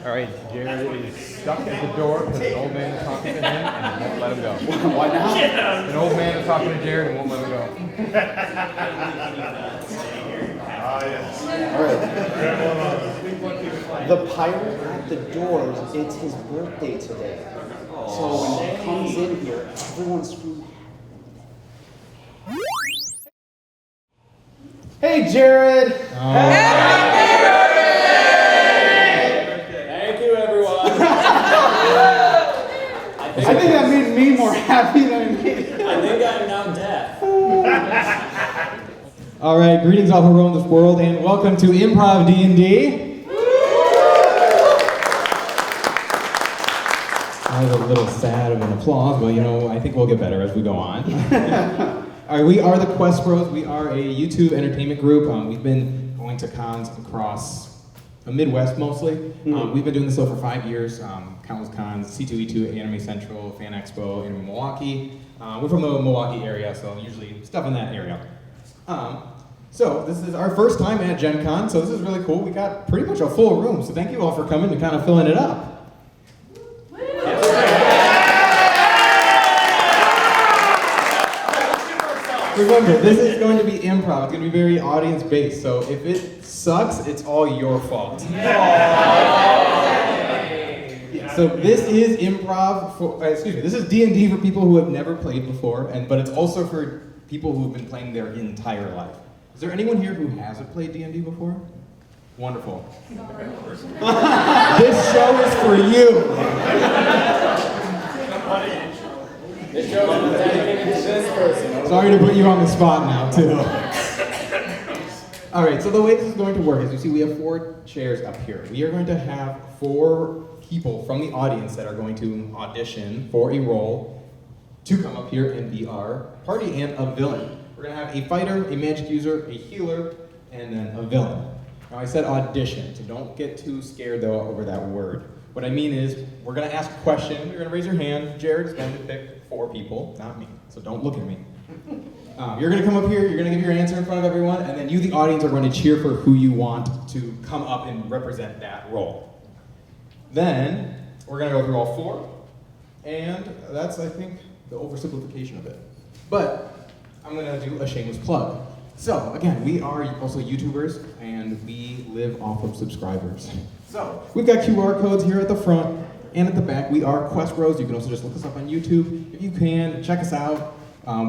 All right, Jared is stuck at the door because an old man is talking to him and won't let him go. Why not? An old man is talking to Jared and won't let him go. Yes. All right. The pirate at the doors, it's his birthday today. So when he comes in here, everyone's screwed. Hey, Jared! Thank you, everyone. I think that made me more happy than it made. I think I'm now deaf. All right, greetings all who roam this world, and welcome to Improv D&D. That was a little sad of an applause, but I think we'll get better as we go on. All right, we are the Quest Bros. We are a YouTube entertainment group. We've been going to cons across the Midwest mostly. We've been doing this for 5 years. Countless cons, C2E2, Anime Central, Fan Expo, in Milwaukee. We're from the Milwaukee area, so usually stuff in that area. So this is our first time at Gen Con, so this is really cool. We got pretty much a full room, so thank you all for coming and kind of filling it up. Remember, this is going to be improv. It's going to be very audience-based, so if it sucks, it's all your fault. So this is improv for, this is D&D for people who have never played before, but it's also for people who have been playing their entire life. Is there anyone here who hasn't played D&D before? Wonderful. This show is for you. This show is dedicated to this person. Sorry to put you on the spot now, too. All right, so the way this is going to work is, you see we have 4 chairs up here. We are going to have 4 people from the audience that are going to audition for a role to come up here and be our party and a villain. We're going to have a fighter, a magic user, a healer, and then a villain. Now I said audition, so don't get too scared though over that word. What I mean is, we're going to ask a question, you're going to raise your hand, Jared's going to pick 4 people, not me, so don't look at me. You're going to come up here, you're going to give your answer in front of everyone, and then you, the audience, are going to cheer for who you want to come up and represent that role. Then, we're going to go through all 4, and that's, I think, the oversimplification of it. But, I'm going to do a shameless plug. So, again, we are also YouTubers, and we live off of subscribers. So, we've got QR codes here at the front and at the back. We are Quest Bros. You can also just look us up on YouTube. If you can, check us out.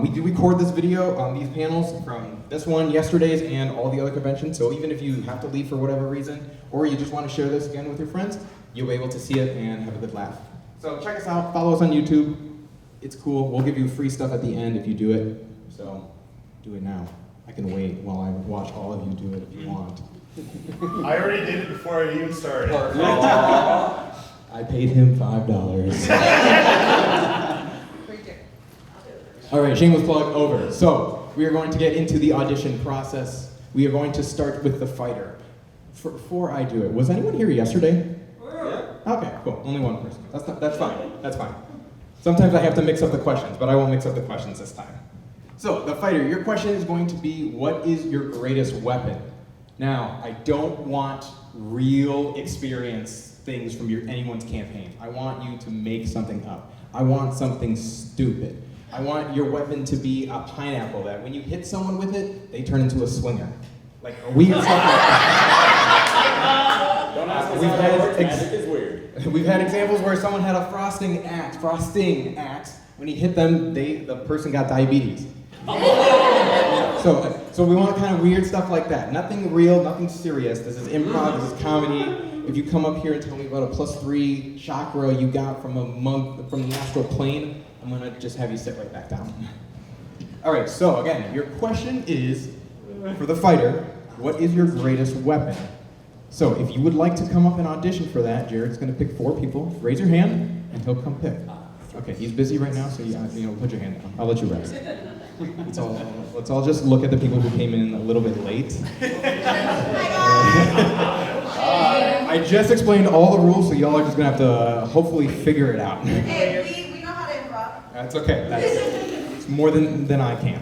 We do record this video on these panels from this one, yesterday's, and all the other conventions. So even if you have to leave for whatever reason, or you just want to share this again with your friends, you'll be able to see it and have a good laugh. So check us out, follow us on YouTube. It's cool. We'll give you free stuff at the end if you do it. So do it now. I can wait while I watch all of you do it if you want. I already did it before I even started. I paid him $5. All right, shameless plug over. So we are going to get into the audition process. We are going to start with the fighter. Before I do it, was anyone here yesterday? Yeah. Okay, cool. Only one person. That's fine. That's fine. Sometimes I have to mix up the questions, but I won't mix up the questions this time. So the fighter, your question is going to be, what is your greatest weapon? Now, I don't want real experience things from anyone's campaign. I want you to make something up. I want something stupid. I want your weapon to be a pineapple that when you hit someone with it, they turn into a swinger. Like a weird stuff like that. Don't ask me how that works, magic is weird. We've had examples where someone had a frosting axe. When he hit them, the person got diabetes. So we want kind of weird stuff like that. Nothing real, nothing serious. This is improv, this is comedy. If you come up here and tell me about a +3 chakra you got from a monk from the astral plane, I'm gonna just have you sit right back down. All right, so again, your question is, for the fighter, what is your greatest weapon? So if you would like to come up and audition for that, Jared's gonna pick 4 people. Raise your hand, and he'll come pick. Okay, he's busy right now, so put your hand down. I'll let you rest. Let's all just look at the people who came in a little bit late. I just explained all the rules, so y'all are just gonna have to hopefully figure it out. Hey, we know how to improv. That's okay. It's more than I can.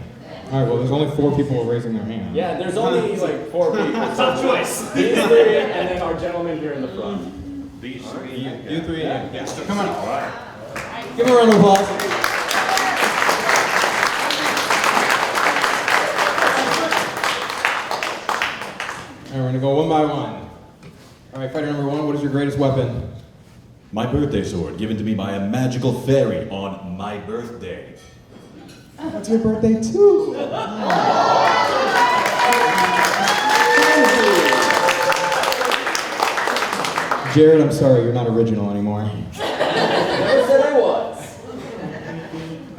All right, well, there's only 4 people raising their hand. Yeah, there's only like 4 people. Tough choice. These 3, and then our gentleman here in the front. These three. You three and you. Yeah, so come on. All right. Give him a round of applause. All right, we're gonna go one by one. All right, fighter number one, what is your greatest weapon? My birthday sword, given to me by a magical fairy on my birthday. What's your birthday too? Jared, I'm sorry, you're not original anymore. Never said I was.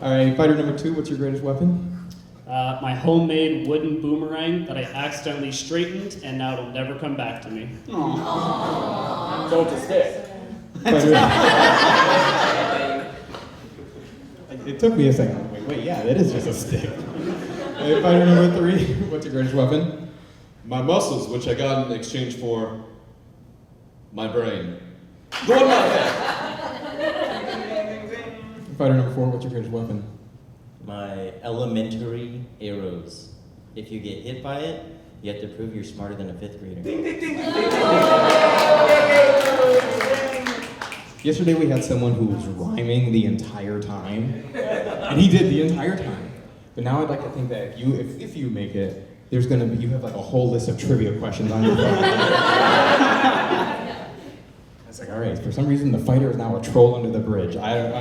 All right, fighter number two, what's your greatest weapon? My homemade wooden boomerang that I accidentally straightened, and now it'll never come back to me. So it's a stick. It took me a second. Wait, yeah, that is just a stick. Hey, fighter number three, what's your greatest weapon? My muscles, which I got in exchange for my brain. Go on my head! Fighter number four, what's your greatest weapon? My elementary arrows. If you get hit by it, you have to prove you're smarter than a fifth grader. Yesterday we had someone who was rhyming the entire time, and he did the entire time. But now I'd like to think that if you make it, there's gonna be, you have like a whole list of trivia questions on your phone. It's like, all right, for some reason the fighter is now a troll under the bridge. I don't know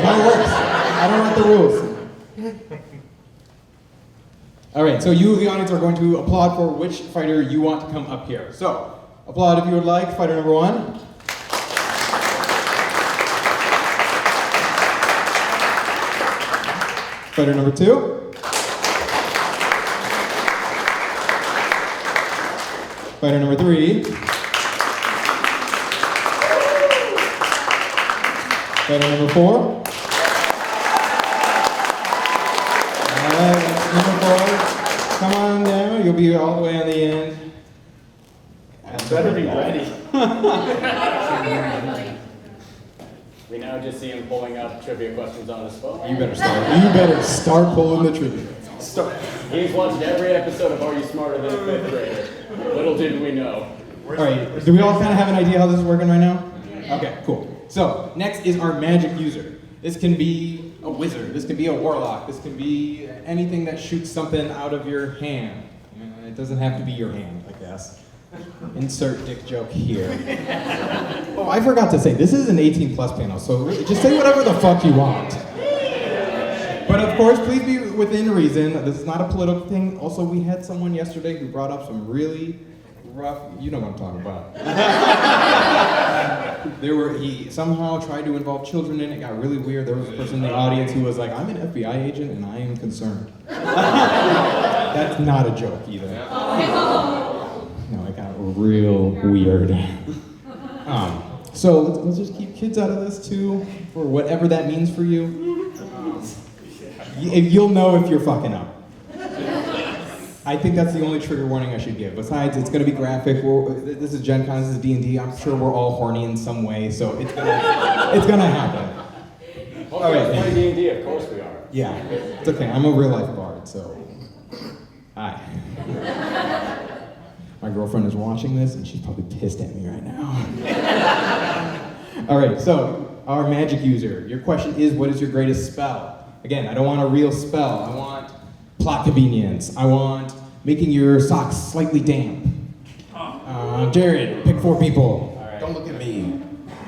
how it works. I don't like the rules. All right, so you, the audience, are going to applaud for which fighter you want to come up here. So, applaud if you would like, fighter number one. Fighter number two. Fighter number three. Fighter number four. Alright, number four. Come on down, you'll be all the way on the end. Better be ready. We now just see him pulling up trivia questions on his phone. You better start pulling the trigger. He's watched every episode of Are You Smarter Than a Fifth Grader? Little did we know. Alright, do we all kind of have an idea how this is working right now? Okay, cool. So, next is our magic user. This can be a wizard, this can be a warlock, this can be anything that shoots something out of your hand. It doesn't have to be your hand, I guess. Insert dick joke here. Oh, I forgot to say, this is an 18 plus panel, so just say whatever the fuck you want. But of course, please be within reason. This is not a political thing. Also, we had someone yesterday who brought up some really rough, you know what I'm talking about. He somehow tried to involve children in it, got really weird. There was a person in the audience who was like, I'm an FBI agent and I am concerned. That's not a joke either. No, it got real weird. So let's just keep kids out of this too, for whatever that means for you. You'll know if you're fucking up. I think that's the only trigger warning I should give. Besides, it's going to be graphic. This is Gen Con, this is D&D. I'm sure we're all horny in some way, so it's gonna happen. All right. Play D&D, of course we are. Yeah, it's okay. I'm a real life bard, so. Hi. My girlfriend is watching this, and she's probably pissed at me right now. All right, so our magic user. Your question is, what is your greatest spell? Again, I don't want a real spell. I want plot convenience. I want making your socks slightly damp. Jared, pick 4 people. All right. Don't look at me.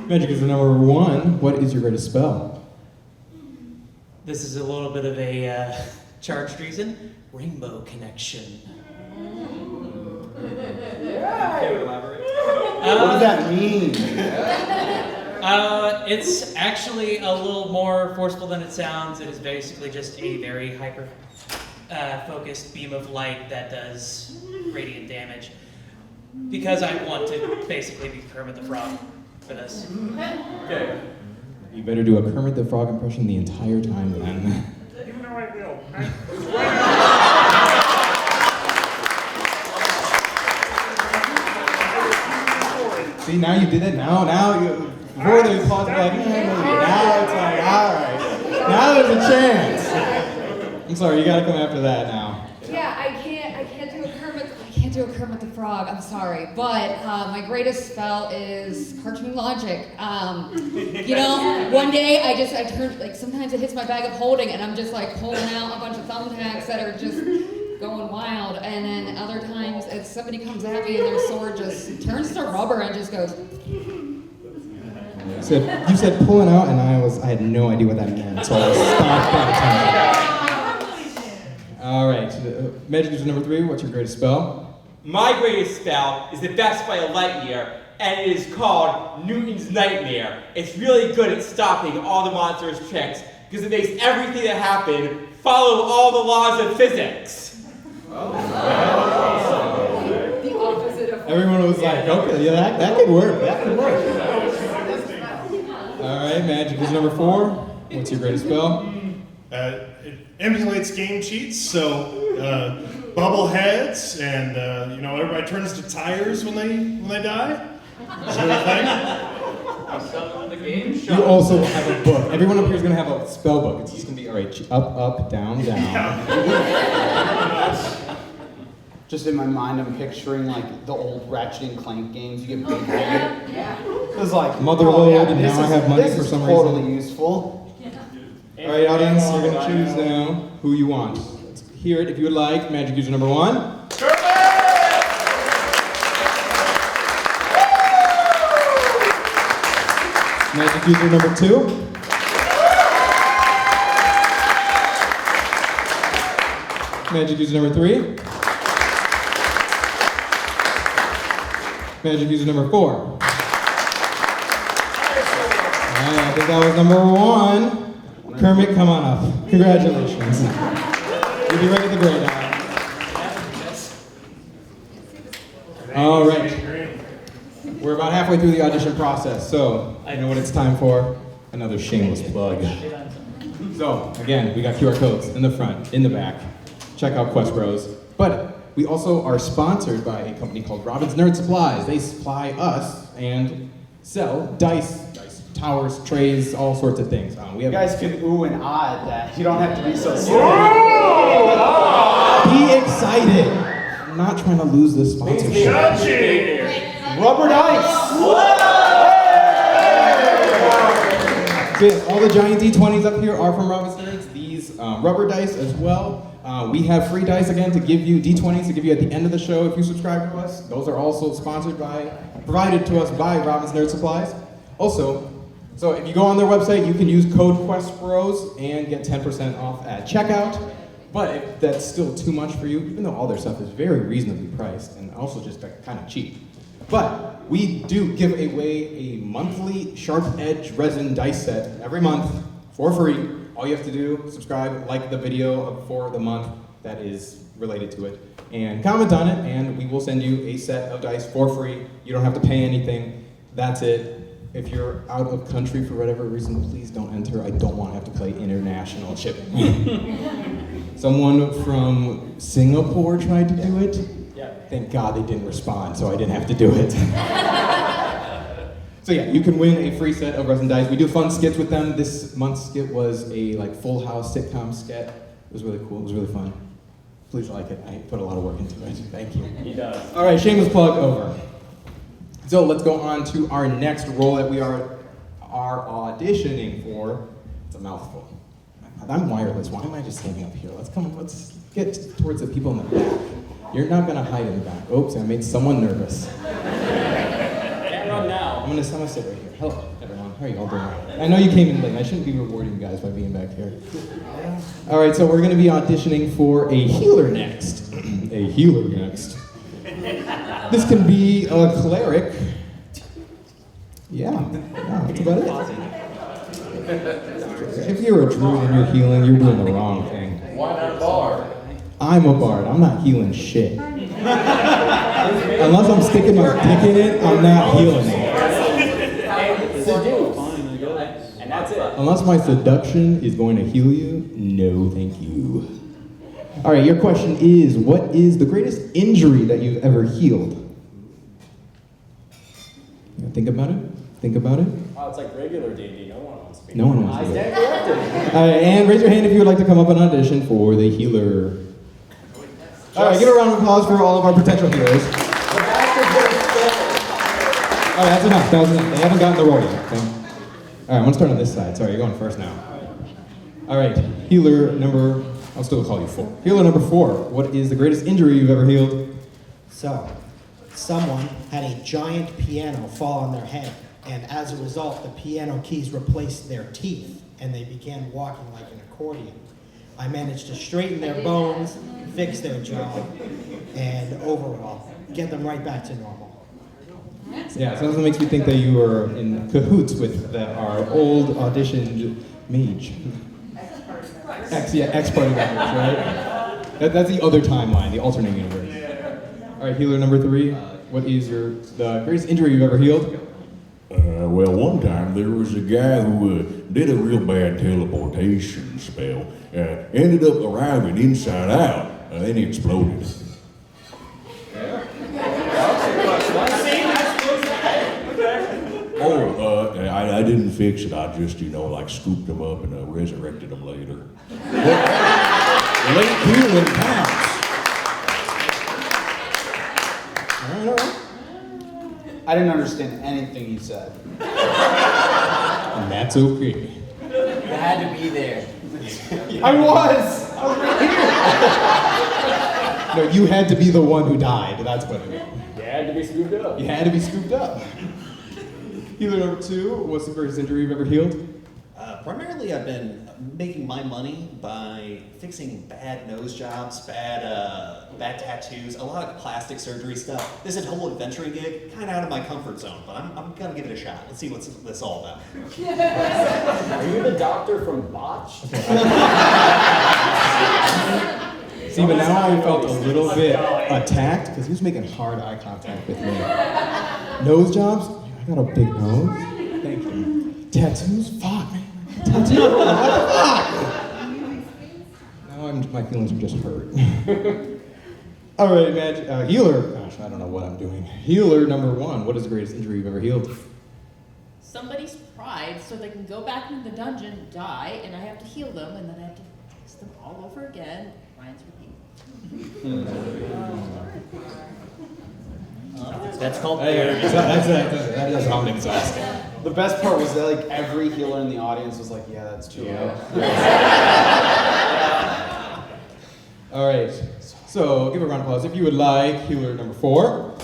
Magic user number 1. What is your greatest spell? This is a little bit of a charged reason. Rainbow connection. Can you elaborate? What does that mean? It's actually a little more forceful than it sounds. It is basically just a very hyper focused beam of light that does radiant damage. Because I want to basically be Kermit the Frog for this. Okay. You better do a Kermit the Frog impression the entire time then. Even though I will. See, now you did it. Now before the applause, like, now it's like, all right. Now there's a chance. I'm sorry, you gotta come after that now. Yeah, I can't do a Kermit. I can't do a Kermit the Frog, I'm sorry, but my greatest spell is cartoon logic. You know, one day I turned, like sometimes it hits my bag of holding and I'm just like pulling out a bunch of thumbtacks that are just going wild, and then other times it's somebody comes at me and their sword just turns to rubber and just goes. So you said pulling out, and I had no idea what that meant, so I stopped paying attention. All right, magic user number 3, what's your greatest spell? My greatest spell is the best by a light year, and it is called Newton's Nightmare. It's really good at stopping all the monster's tricks, because it makes everything that happened follow all the laws of physics. The opposite of. Everyone was like, okay, yeah, that could work, that could work. All right, magic user number 4, what's your greatest spell? It emulates game cheats, so bubble heads, and everybody turns to tires when they die. Is that a thing? You also have a book. Everyone up here is going to have a spell book. It's just going to be, all right, up, down, down. Just in my mind, I'm picturing like the old Ratchet and Clank games. You get big head. It was like Motherload, and now I have money for some reason. Totally useful. All right, audience, you're going to choose now who you want. Let's hear it if you would like. Magic user number 1. Magic user number 2. Magic user number 3. Magic user number 4. I think that was number 1. Kermit, come on up. Congratulations. You'll be right at the grade now. All right. We're about halfway through the audition process, so I know what it's time for. Another shameless plug. So, again, we got QR codes in the front, in the back. Check out Quest Bros. But we also are sponsored by a company called Robin's Nerd Supplies. They supply us and sell dice towers, trays, all sorts of things. You guys can ooh and ah at that. You don't have to be so serious. Be excited. I'm not trying to lose this sponsorship. Rubber dice. So yes, all the giant D20s up here are from Robin's Nerds. These rubber dice as well. We have free dice again to give you, D20s to give you at the end of the show if you subscribe to us. Those are also provided to us by Robin's Nerd Supplies. Also, so if you go on their website, you can use code QuestBros and get 10% off at checkout. But if that's still too much for you, even though all their stuff is very reasonably priced and also just kind of cheap. But we do give away a monthly Sharp Edge resin dice set every month for free. All you have to do, subscribe, like the video for the month that is related to it, and comment on it, and we will send you a set of dice for free. You don't have to pay anything. That's it. If you're out of country for whatever reason, please don't enter. I don't want to have to pay international shipping. Someone from Singapore tried to do it. Yeah. Thank God they didn't respond, so I didn't have to do it. So yeah, you can win a free set of resin dice. We do fun skits with them. This month's skit was a Full House sitcom skit. It was really cool. It was really fun. Please like it. I put a lot of work into it. Thank you. He does. All right, shameless plug over. So let's go on to our next role that we are auditioning for. It's a mouthful. I'm wireless. Why am I just standing up here? Let's get towards the people in the back. You're not gonna hide in the back. Oops, I made someone nervous. Can't run now. I'm gonna sit right here. Hello, everyone. How are you all doing? I know you came in late. I shouldn't be rewarding you guys by being back here. All right, so we're gonna be auditioning for a healer next. A healer next. This can be a cleric. Yeah, that's about it. If you're a druid and you're healing, you're doing the wrong thing. Why not a bard? I'm a bard. I'm not healing shit. Unless I'm sticking my dick in it, I'm not healing it. And that's it. Unless my seduction is going to heal you, no thank you. All right, your question is, what is the greatest injury that you've ever healed? Think about it. Think about it. Oh, it's like regular D&D. No one wants to be. No one wants to I be. stand corrected. All right, and raise your hand if you would like to come up and audition for the healer. All right, give a round of applause for all of our potential healers. All right, that's enough. That was enough. They haven't gotten the roll yet. Okay? All right, I'm gonna start on this side. Sorry, you're going first now. All right, healer number. I'll still call you 4. Healer number 4. What is the greatest injury you've ever healed? So, someone had a giant piano fall on their head, and as a result, the piano keys replaced their teeth, and they began walking like an accordion. I managed to straighten their bones, fix their jaw, and overall, get them right back to normal. Yeah, so that makes me think that you were in cahoots with our old auditioned mage. X-party members, right? That's the other timeline, the alternate universe. All right, healer number 3. What is the greatest injury you've ever healed? Well, one time there was a guy who did a real bad teleportation spell. Ended up arriving inside out, then he exploded. I didn't fix it. I just, like scooped him up and resurrected him later. Late healing counts. All right. I didn't understand anything you said. And that's okay. You had to be there. I was right here. No, you had to be the one who died. That's what it is. You had to be scooped up. You had to be scooped up. Healer number 2. What's the greatest injury you've ever healed? Primarily, I've been making my money by fixing bad nose jobs, bad tattoos, a lot of plastic surgery stuff. This is a whole adventuring gig, kind of out of my comfort zone, but I'm gonna give it a shot. Let's see what's this all about. Are you the doctor from Botched? See, but now I felt a little bit attacked because he was making hard eye contact with me. Nose jobs? I got a big nose. Thank you. Tattoos? Fuck, man. Tattoos? What the fuck? Now my feelings are just hurt. All right, healer. Gosh, I don't know what I'm doing. Healer number 1. What is the greatest injury you've ever healed? Somebody's pride, so they can go back into the dungeon, die, and I have to heal them, and then I have to fix them all over again. Ryan's repeat. That's called that does sound exhausting. The best part was that like every healer in the audience was like, yeah, that's true. All right, so give a round of applause if you would like. Healer number 4.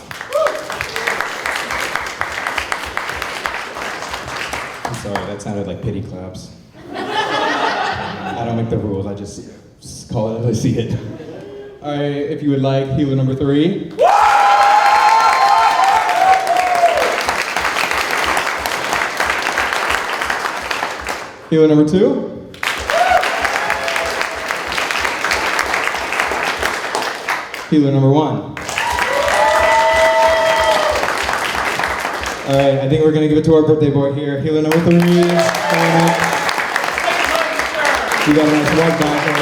I'm sorry, that sounded like pity claps. I don't make the rules, I just call it as I see it. All right, if you would like, healer number 3. Healer number 2. Healer number 1. All right, I think we're gonna give it to our birthday boy here. Healer number 3. You got a nice white guy for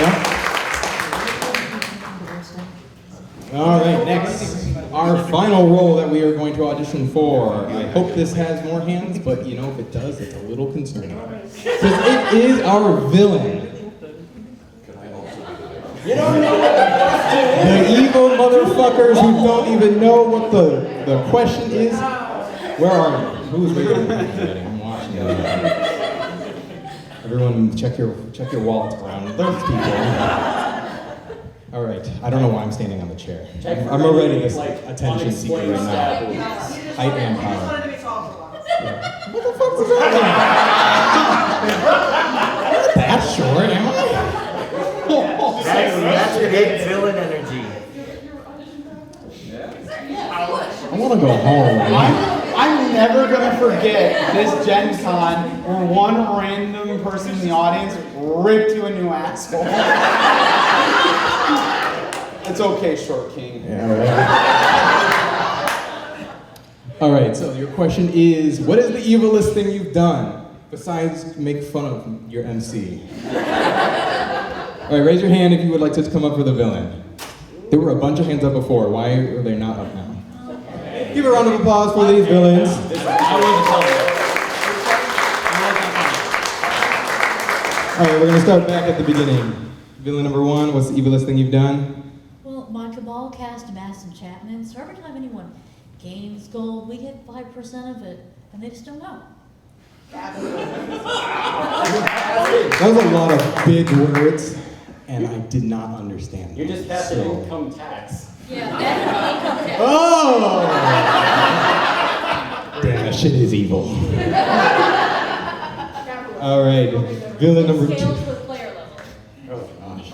you. All right, next, our final role that we are going to audition for. I hope this has more hands, but if it does, it's a little concerning. Because it is our villain. You don't know what the question is. The evil motherfuckers who don't even know what the question is. Where are you? Who's reading? I'm watching you. Everyone, check your wallets around. There's people. All right. I don't know why I'm standing on the chair. I'm already this attention seeker right now. Height and power. Yeah. What the fuck was that? Not that short, am I? That's your big villain energy. I want to go home. I'm never gonna forget this Gen Con where one random person in the audience ripped you a new asshole. It's okay, Short King. Yeah, right. All right, so your question is, what is the evilest thing you've done besides make fun of your MC? All right, raise your hand if you would like to come up for the villain. There were a bunch of hands up before. Why are they not up now? Give a round of applause for these villains. All right, we're gonna start back at the beginning. Villain number 1, what's the evilest thing you've done? Well, Macho all cast mass enchantment, so every time anyone gains gold, we get 5% of it, and they just don't know. That was a lot of big words, and I did not understand. You just have to income tax. Yeah, and income tax. Oh! Damn, that shit is evil. All right, villain number 2. Scales with player level. Oh gosh.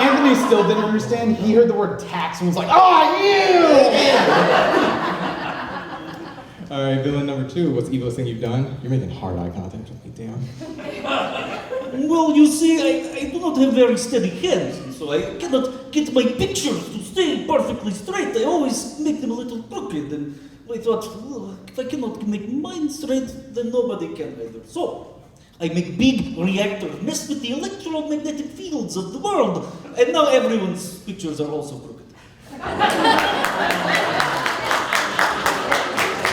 Anthony still didn't understand. He heard the word tax and was like, "Oh, you!" All right, villain number 2. What's the evilest thing you've done? You're making hard eye contact with me, damn. Well, you see, I do not have very steady hands, and so I cannot get my pictures to stay perfectly straight. I always make them a little crooked, and I thought, well, if I cannot make mine straight, then nobody can either. So, I make big reactors, mess with the electromagnetic fields of the world, and now everyone's pictures are also crooked.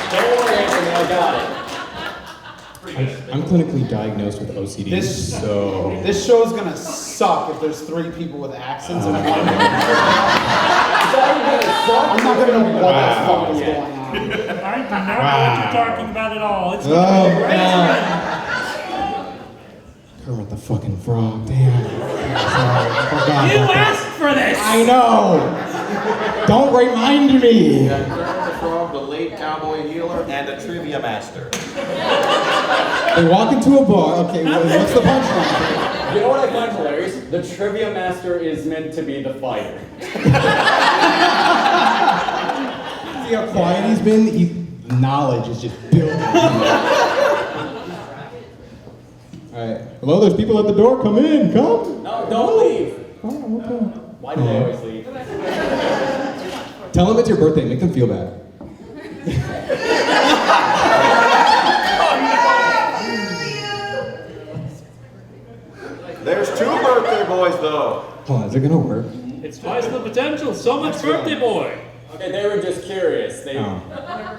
Don't worry, Anthony, I got it. I'm clinically diagnosed with OCD, so... This show's gonna suck if there's 3 people with accents in one room. I'm not gonna know what the fuck is going on. I do not know what you're talking about at all. It's Kermit the fucking Frog, damn. Sorry, I forgot You about that. asked for this! I know! Don't remind me! Kermit the Frog, the late cowboy healer, and a trivia master. They walk into a bar, okay, what's the punchline? You know what I find hilarious? The trivia master is meant to be the fighter. See how quiet he's been? Knowledge is just building. Alright, hello, there's people at the door, come in, come! No, don't leave. Oh, okay. Why do they always leave? Tell them it's your birthday, make them feel bad. There's 2 birthday boys, though. Hold on, is it gonna work? It's twice the potential. So much birthday boy. Okay, they were just curious. They, No,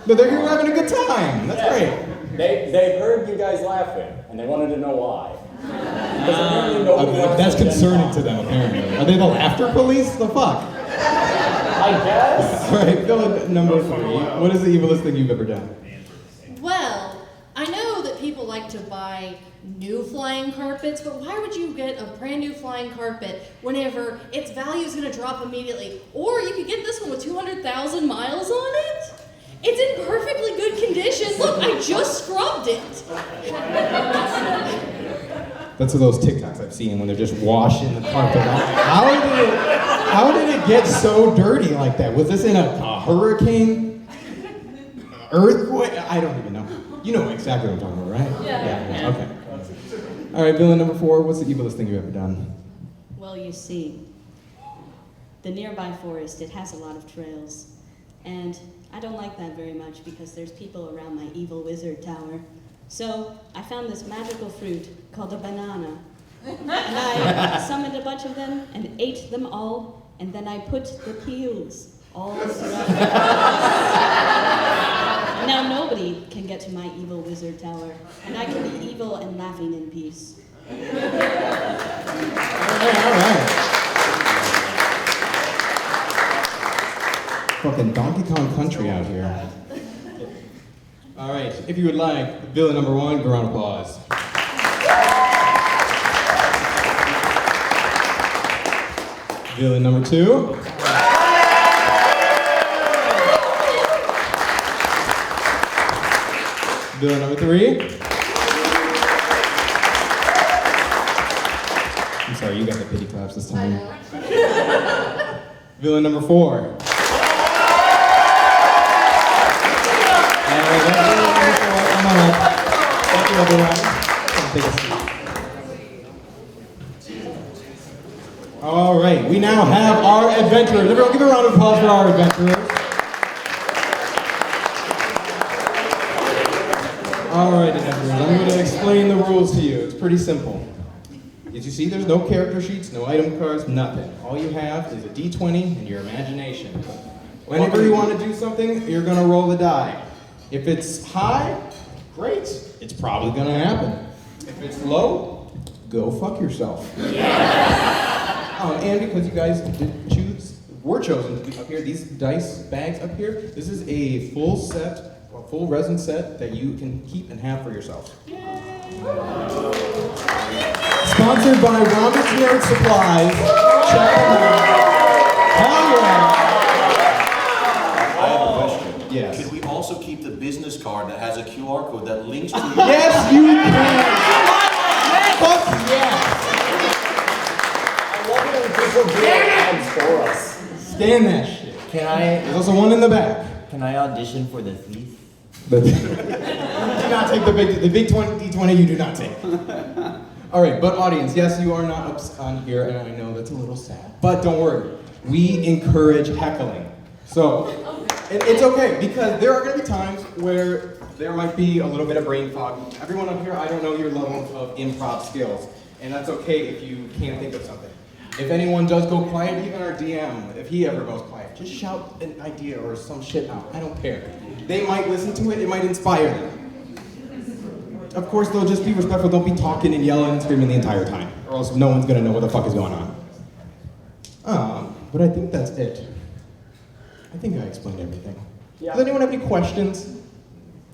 they're here having a good time. That's great. They heard you guys laughing, and they wanted to know why. Because apparently nobody wants That's to concerning to them, apparently. Are they the laughter police? The fuck? I guess. Alright, villain number 3. What is the evilest thing you've ever done? Well, I know that people like to buy new flying carpets, but why would you get a brand new flying carpet whenever its value is going to drop immediately? Or you could get this one with 200,000 miles on it. It's in perfectly good condition. Look, I just scrubbed it. That's those TikToks I've seen when they're just washing the carpet off. How did it get so dirty like that? Was this in a hurricane? Earthquake? I don't even know. You know exactly what I'm talking about, right? Yeah. Okay. All right, villain number 4. What's the evilest thing you've ever done? Well, you see, the nearby forest, it has a lot of trails. And I don't like that very much because there's people around my evil wizard tower. So I found this magical fruit called a banana. And I summoned a bunch of them and ate them all, and then I put the peels all surrounding the forest. Now nobody can get to my evil wizard tower, and I can be evil and laughing in peace. All right. Fucking Donkey Kong Country out here. All right, if you would like, villain number 1, round of applause. Villain number 2. Villain number 3. I'm sorry, you got the pity claps this time. Villain number 4. Thank you, everyone. Take a seat. All right, we now have our adventurers. Everyone give a round of applause for our adventurers. All right, adventurers, I'm going to explain the rules to you. It's pretty simple. As you see, there's no character sheets, no item cards, nothing. All you have is a d20 and your imagination. Whenever you want to do something, you're going to roll the die. If it's high, great, it's probably going to happen. If it's low, go fuck yourself. And because you guys did choose were chosen to be up here, these dice bags up here, this is a full set, a full resin set that you can keep and have for yourself. Sponsored by Rhombus Nerd Supplies. Check them out. Hell yeah! I have a question. Yes. Could we also keep the business card that has a QR code that links to your... Yes, you can! Fuck yeah! For us. Scan that shit. Can I? There's also one in the back. Can I audition for the thief? Do not take the big D20 you do not take. All right, but audience, yes, you are not up on here, and I know that's a little sad. But don't worry, we encourage heckling. So, it's okay, because there are gonna be times where there might be a little bit of brain fog. Everyone up here, I don't know your level of improv skills, and that's okay if you can't think of something. If anyone does go quiet, even our DM, if he ever goes quiet, just shout an idea or some shit out. I don't care. They might listen to it, it might inspire them. Of course, they'll just be respectful, don't be talking and yelling and screaming the entire time, or else no one's gonna know what the fuck is going on. But I think that's it. I think I explained everything. Yeah. Does anyone have any questions?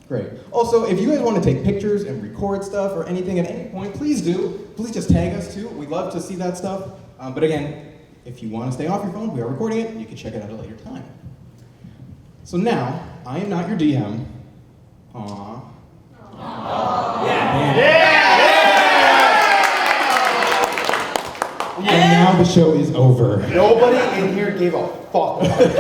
Great. Also, if you guys want to take pictures and record stuff or anything at any point, please do. Please just tag us too. We'd love to see that stuff. But again, if you want to stay off your phone, we are recording it. You can check it out at a later time. So now, I am not your DM. Aww. And now the show is over. Nobody in here gave a fuck about it.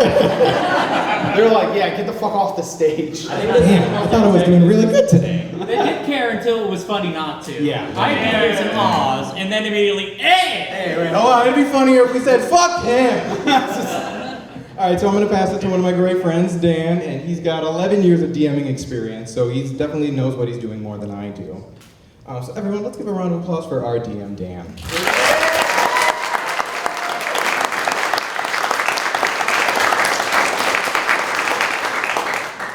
They're like, yeah, get the fuck off the stage. Damn, I thought I was doing really good today. They didn't care until it was funny not to. Yeah. I did some pause, and then immediately, hey! Hey, wait, hold on, it'd be funnier if we said, fuck him! All right, so I'm gonna pass it to one of my great friends, Dan, and he's got 11 years of DMing experience, so he definitely knows what he's doing more than I do. So everyone, let's give a round of applause for our DM, Dan.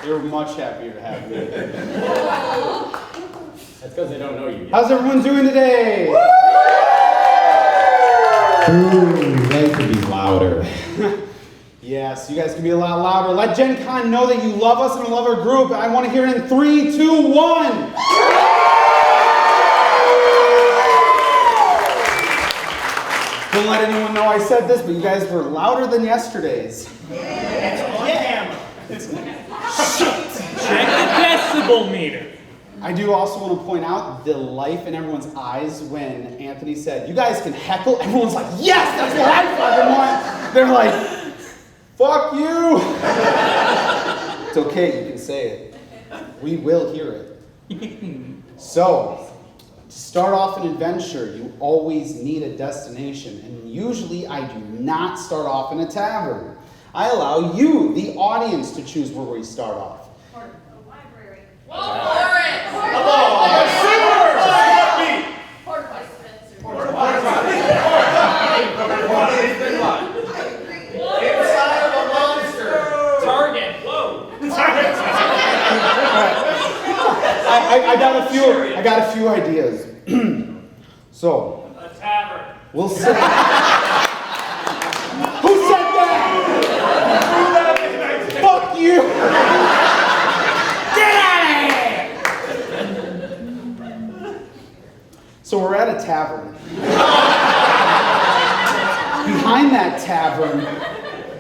They were much happier to have me. That's because they don't know you yet. How's everyone doing today? Ooh, they could be louder. Yes, you guys can be a lot louder. Let Gen Con know that you love us and love our group. I want to hear it in 3, 2, 1. Don't let anyone know I said this, but you guys were louder than yesterday's. Check the decibel meter. I do also want to point out the life in everyone's eyes when Anthony said, you guys can heckle. Everyone's like, yes, that's what I fucking want. They're like, fuck you. It's okay, you can say it. We will hear it. So, to start off an adventure, you always need a destination. And usually I do not start off in a tavern. I allow you, the audience, to choose where we start off. I got a few ideas. So, A tavern. we'll sit. Who said that? Fuck you! Get out of here! So we're at a tavern. Behind that tavern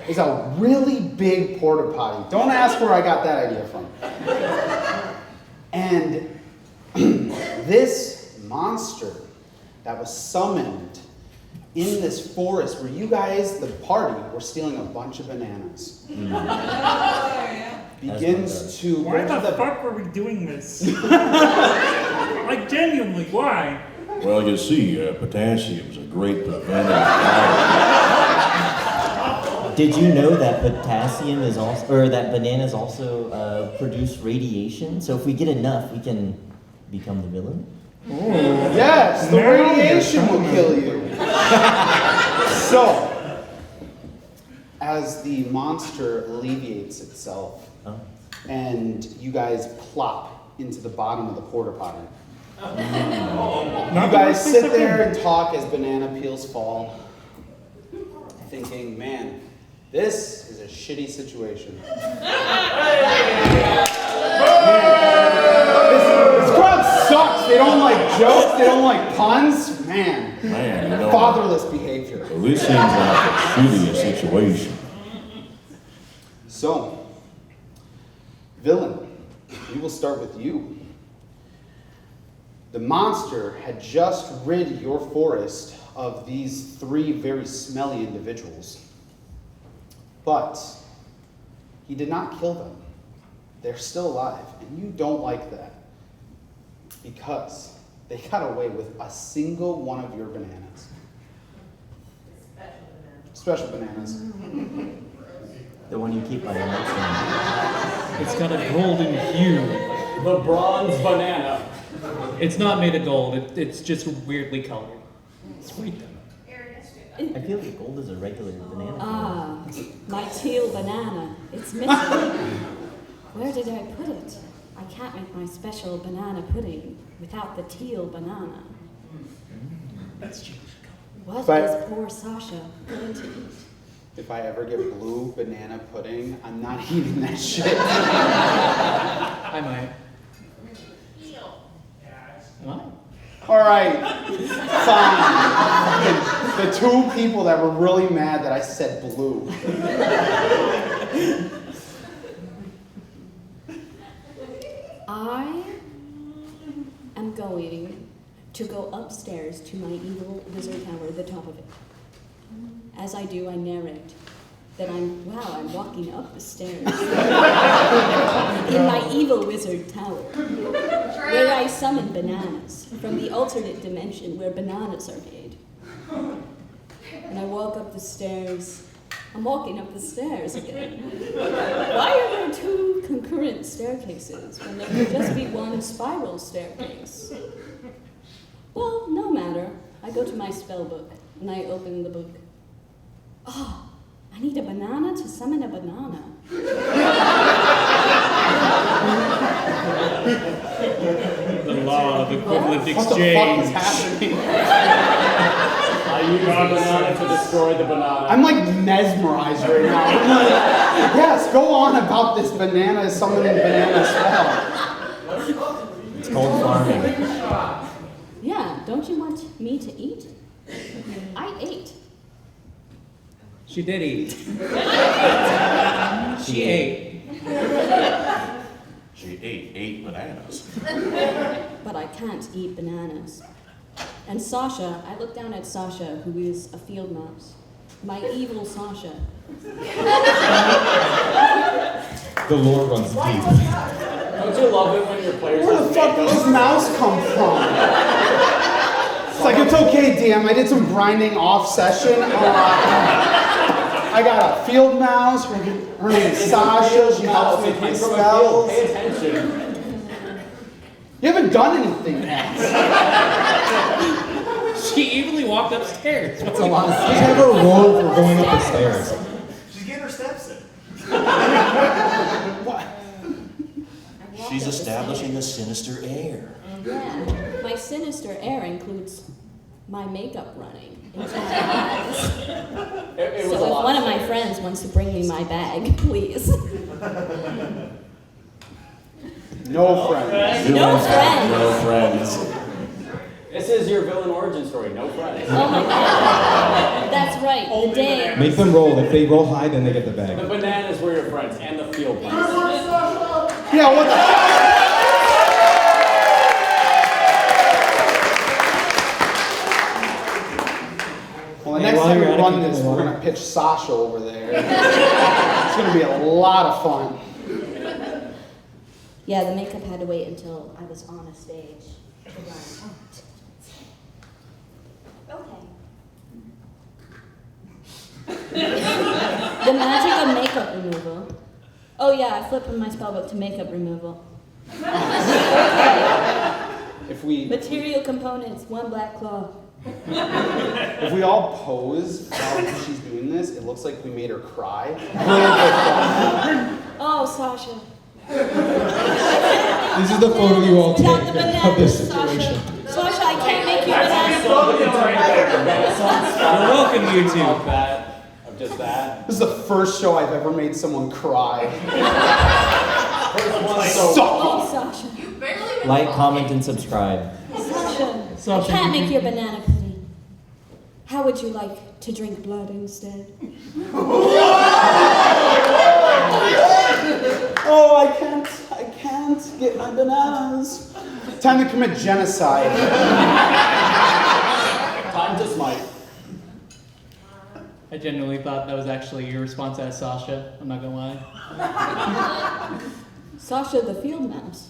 is a really big porta potty. Don't ask where I got that idea from. And this monster that was summoned in this forest where you guys, the party, were stealing a bunch of bananas. Begins to... Why the fuck were we doing this? Like, genuinely, why? Well, you see, potassium's a great preventative. Did you know that potassium is also, or that bananas also produce radiation? So if we get enough, we can become the villain? Yes, the radiation will kill you. So, as the monster alleviates itself, and you guys plop into the bottom of the porta potty. You guys sit there and talk as banana peels fall, thinking, man, This is a shitty situation. This crowd sucks. They don't like jokes. They don't like puns. Man, Man, you know, fatherless behavior. well, this seems like a shitty situation. So, villain, we will start with you. The monster had just rid your forest of these 3 very smelly individuals. But he did not kill them. They're still alive, and you don't like that. Because they got away with a single one of your bananas. Special bananas. The one you keep by your nightstand. It's got a golden hue. The bronze banana. It's not made of gold. It's just weirdly colored. Sweet though. I feel like gold is a regular banana. Ah, my teal banana. It's missing. Where did I put it? I can't make my special banana pudding without the teal banana. That's true. What But- is poor Sasha going to eat? If I ever get blue banana pudding, I'm not eating that shit. I might. What? All right, fine. The 2 people that were really mad that I said blue. I am going to go upstairs to my evil wizard tower, the top of it. As I do, I narrate that I'm walking up the stairs in my evil wizard tower, where I summon bananas from the alternate dimension where bananas are made. And I walk up the stairs. I'm walking up the stairs again. Why are there 2 concurrent staircases when there could just be one spiral staircase? Well, no matter. I go to my spell book and I open the book. Oh, I need a banana to summon a banana. The law of equivalent exchange. What the fuck is happening? I use the banana to destroy the banana. I'm like mesmerized right now. I'm like, yes, go on about this banana summoning banana spell. It's called farming. Yeah, don't you want me to eat? I ate. She did eat. She ate. She ate 8 bananas. But I can't eat bananas. And Sasha, I look down at Sasha, who is a field mouse. My evil Sasha. The lore runs deep. Don't you love it when your players Where the fuck did this mouse come from? It's like, it's okay, DM. I did some grinding off session. I got a field mouse. Her name is Sasha. She helps make my spells. Pay attention. You haven't done anything yet. She evilly walked upstairs. That's a lot of steps. Just have her roll for going up the stairs. She's getting her steps in. She's establishing a sinister air. Yeah, my sinister air includes my makeup running into my eyes. It was So a if lot one of of my friends wants to bring me my bag, please. No friends. No friends. No friends. This is your villain origin story. No friends. Oh my god. That's right. The day. Make them roll. If they roll high, then they get the The bag. bananas were your friends, and the field plants. Yeah, what the fuck? Well, the next while time we you're at it, run keep this, it we're warm. going to pitch Sasha over there. It's going to be a lot of fun. Yeah, the makeup had to wait until I was on a stage. The magic of makeup removal. Oh yeah, I flip from my spellbook to makeup removal. If we Material components, 1 black claw. if we all pose while she's doing this, it looks like we made her cry. Oh, Sasha. This is the photo you all take Without the of bananas, this Sasha. situation. Sasha, I can't make you banana. You're welcome, you two. Of does that. This is the first show I've ever made someone cry. Oh, Sasha. Like, comment, and subscribe. Sasha, I can't make your banana pudding. How would you like to drink blood instead? Oh, I can't get my bananas. Time to commit genocide. Time to smite. I genuinely thought that was actually your response as Sasha. I'm not gonna lie. Sasha the field mouse.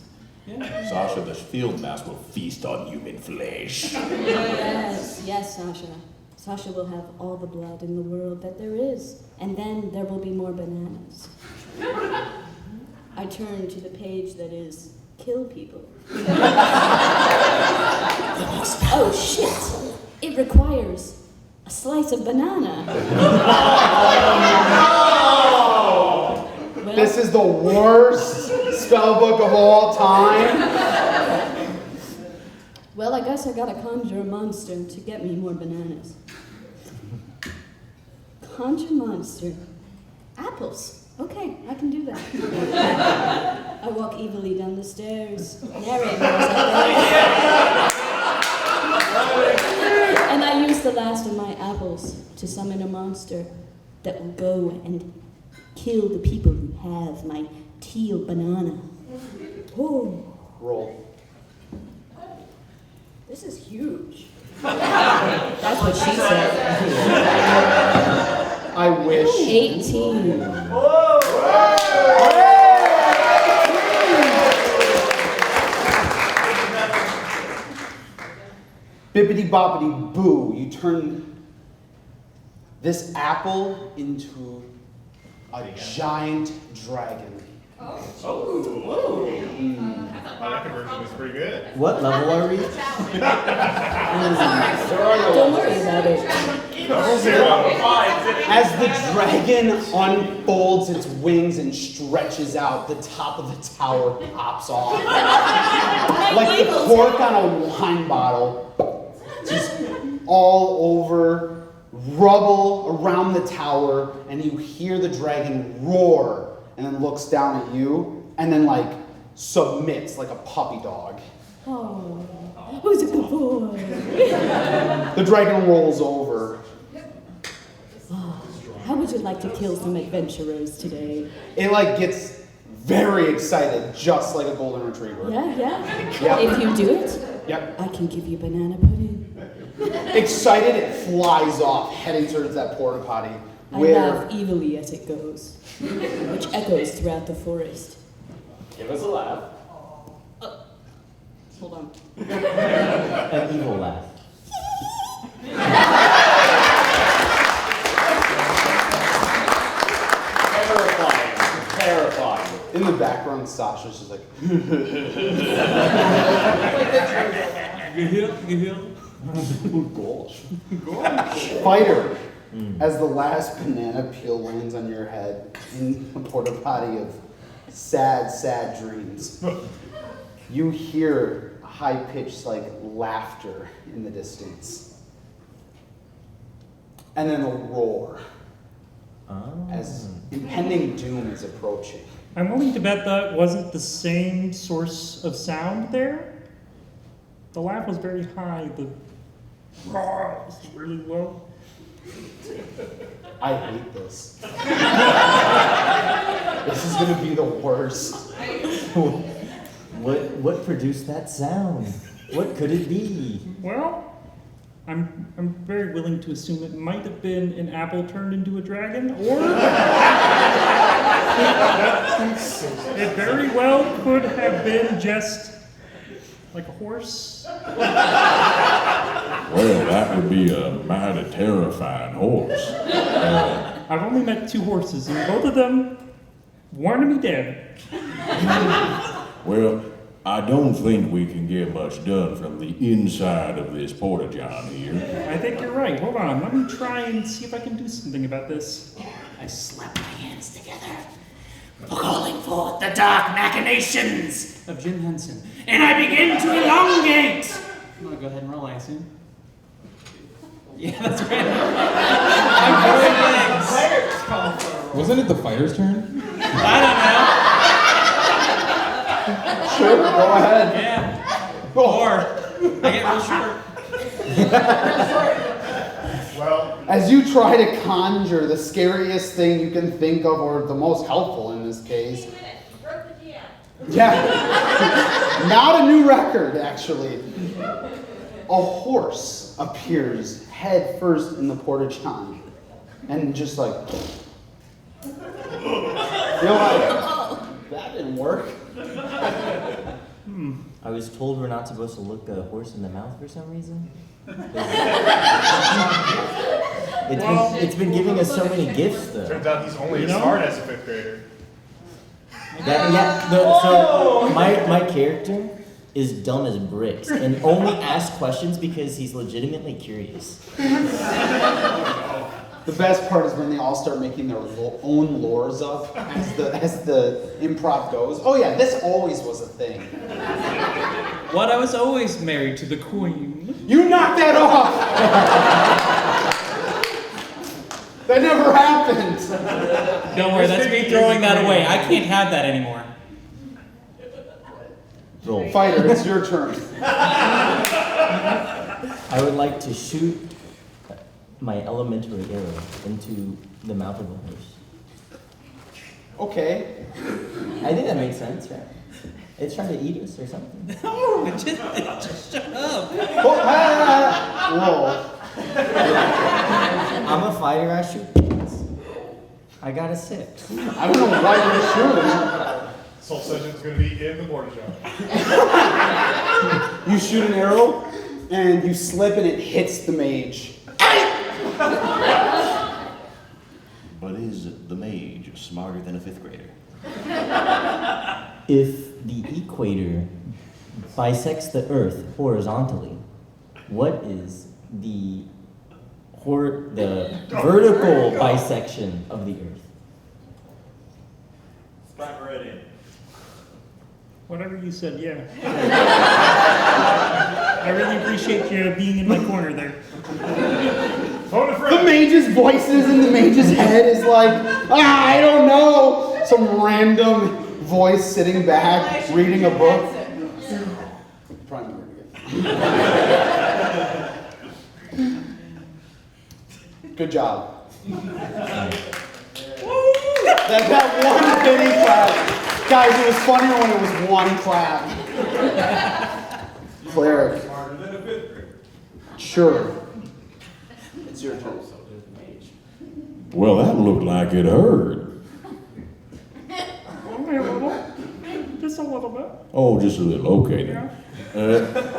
Sasha the field mouse will feast on human flesh. Yes, Sasha. Sasha will have all the blood in the world that there is, and then there will be more bananas. I turn to the page that is kill people. Oh shit! It requires a slice of banana. Well, This is the worst spellbook of all time. well, I guess I gotta conjure a monster to get me more bananas. Conjure monster. Apples. Okay, I can do that. I walk evilly down the stairs, narrating as I go. And I use the last of my apples to summon a monster that will go and kill the people who have my teal banana. Oh. Roll. This is huge. That's what she said. I wish. 18. Bippity boppity boo. You turn this apple into a giant dragon. My conversion was pretty good. What level are we? Don't worry about it. As the dragon unfolds its wings and stretches out, the top of the tower pops off. Like the cork on a wine bottle. Just all over, rubble around the tower, and you hear the dragon roar, and then looks down at you, and then like submits like a puppy dog. Oh, who's a good boy? The dragon rolls over. How would you like to kill some adventurers today? It like gets very excited, just like a golden retriever. Yeah. Yep. If you do it, Yep. I can give you banana pudding. Excited, it flies off, heading towards that porta potty. I laugh evilly as it goes, which echoes throughout the forest. Give us a laugh. Hold on. An evil laugh. Terrifying. In the background, Sasha's just like. Gosh. Fighter. As the last banana peel lands on your head in a porta potty of sad dreams, you hear high-pitched like laughter in the distance, and then a roar as impending doom is approaching. I'm willing to bet that wasn't the same source of sound there. The laugh was very high, the roar was really low. I hate this. This is gonna be the worst. What produced that sound? What could it be? Well, I'm very willing to assume it might have been an apple turned into a dragon, or it very well could have been just like a horse. Well, that would be a mighty terrifying horse. I've only met 2 horses, and both of them wanted me dead. Well, I don't think we can get much done from the inside of this porta-john here. I think you're right. Hold on, let me try and see if I can do something about this. I slap my hands together, calling forth the dark machinations of Jim Henson, and I begin to elongate. I'm gonna go ahead and roll, I assume. Yeah, that's right. I'm growing legs. Wasn't it the fighter's turn? I Sure, go ahead. don't know. Yeah. Or I get real short. Well, As you try to conjure the scariest thing you can think of, or the most helpful in this case. Yeah. Not a new record, actually. A horse appears head first in the porta-john. And just like... You're like, that didn't work. I was told we're not supposed to look a horse in the mouth for some reason. It's been giving us so many gifts, though. Turns out he's only as smart as a 5th grader. So my character is dumb as bricks and only asks questions because he's legitimately curious. The best part is when they all start making their own lores up as the improv goes. Oh yeah, this always was a thing. What? I was always married to the queen. You knocked that off! That never happened. Don't worry, that's me throwing that away. I can't have that anymore. Roll. Fighter, it's your turn. I would like to shoot my elementary arrow into the mouth of a horse. Okay. I think that makes sense, right? It's trying to eat us or something. No, it just shut up. Roll. I'm a fighter, I shoot things. I got a 6. I don't know why you're shooting. Soul Session's gonna be in the porta-john. You shoot an arrow, and you slip, and it hits the mage. But is the mage smarter than a 5th grader? If the equator bisects the Earth horizontally, what is the vertical bisection of the Earth? Spot right in. Whatever you said, yeah. I really appreciate you being in my corner there. The mage's voices in the mage's head is like, I don't know. Some random voice sitting back, reading a book. Probably Good job. That one pity clap. Guys, it was funnier when it was one clap. Cleric. Sure. It's your turn. Well, that looked like it hurt. Only a little. Just a little bit. Oh, just a little. Okay then.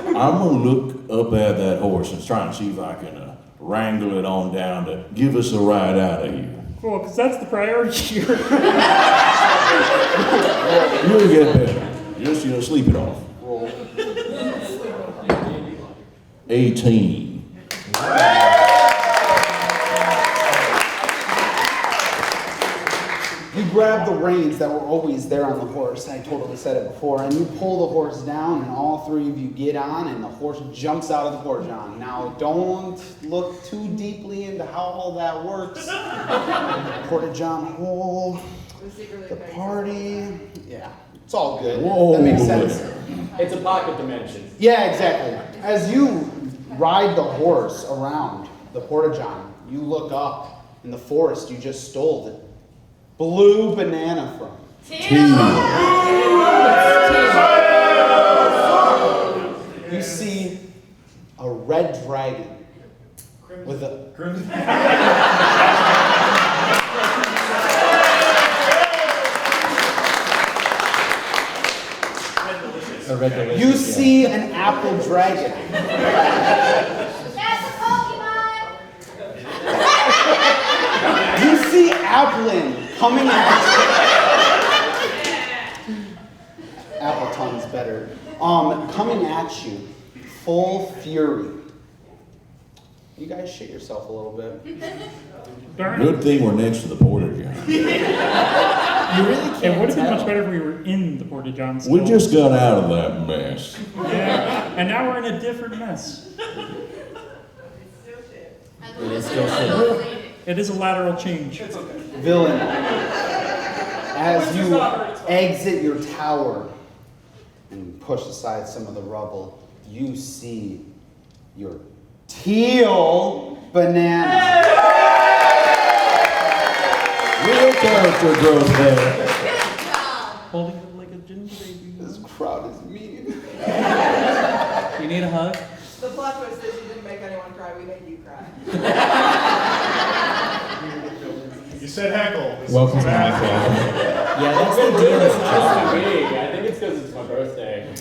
I'm gonna look up at that horse and try and see if I can wrangle it on down to give us a ride out of here. Cool, because that's the priority here. You'll get better. Just, sleep it off. Roll. 18. You grab the reins that were always there on the horse, I totally said it before, and you pull the horse down, and all three of you get on, and the horse jumps out of the porta-john. Now, don't look too deeply into how all that works. Porta-john hole, the party, yeah, it's all good. Whoa. That makes sense. It's a pocket dimension. Yeah, exactly. As you ride the horse around the porta-john, you look up in the forest you just stole the blue banana from. Teal. You see a red dragon with a red delicious. You see an apple dragon. That's a Pokemon! You see Applin coming at you. Appleton's better. Coming at you, full fury. You guys shit yourself a little bit. Good thing we're next to the porta-john. You really can't. It would have been much better if we were in the porta-john still. We just got out of that mess. Yeah, and now we're in a different mess. It is still shit. It is a lateral change. Villain, as you exit your tower and push aside some of the rubble, you see your teal banana. Real character growth there. Holding it like a ginger baby. This crowd is mean. You need a hug? The plot twist is you didn't make anyone cry, we made you cry. You said heckle. Welcome to my club. Yeah, that's the It's deal. just for me. I think it's because it's my birthday.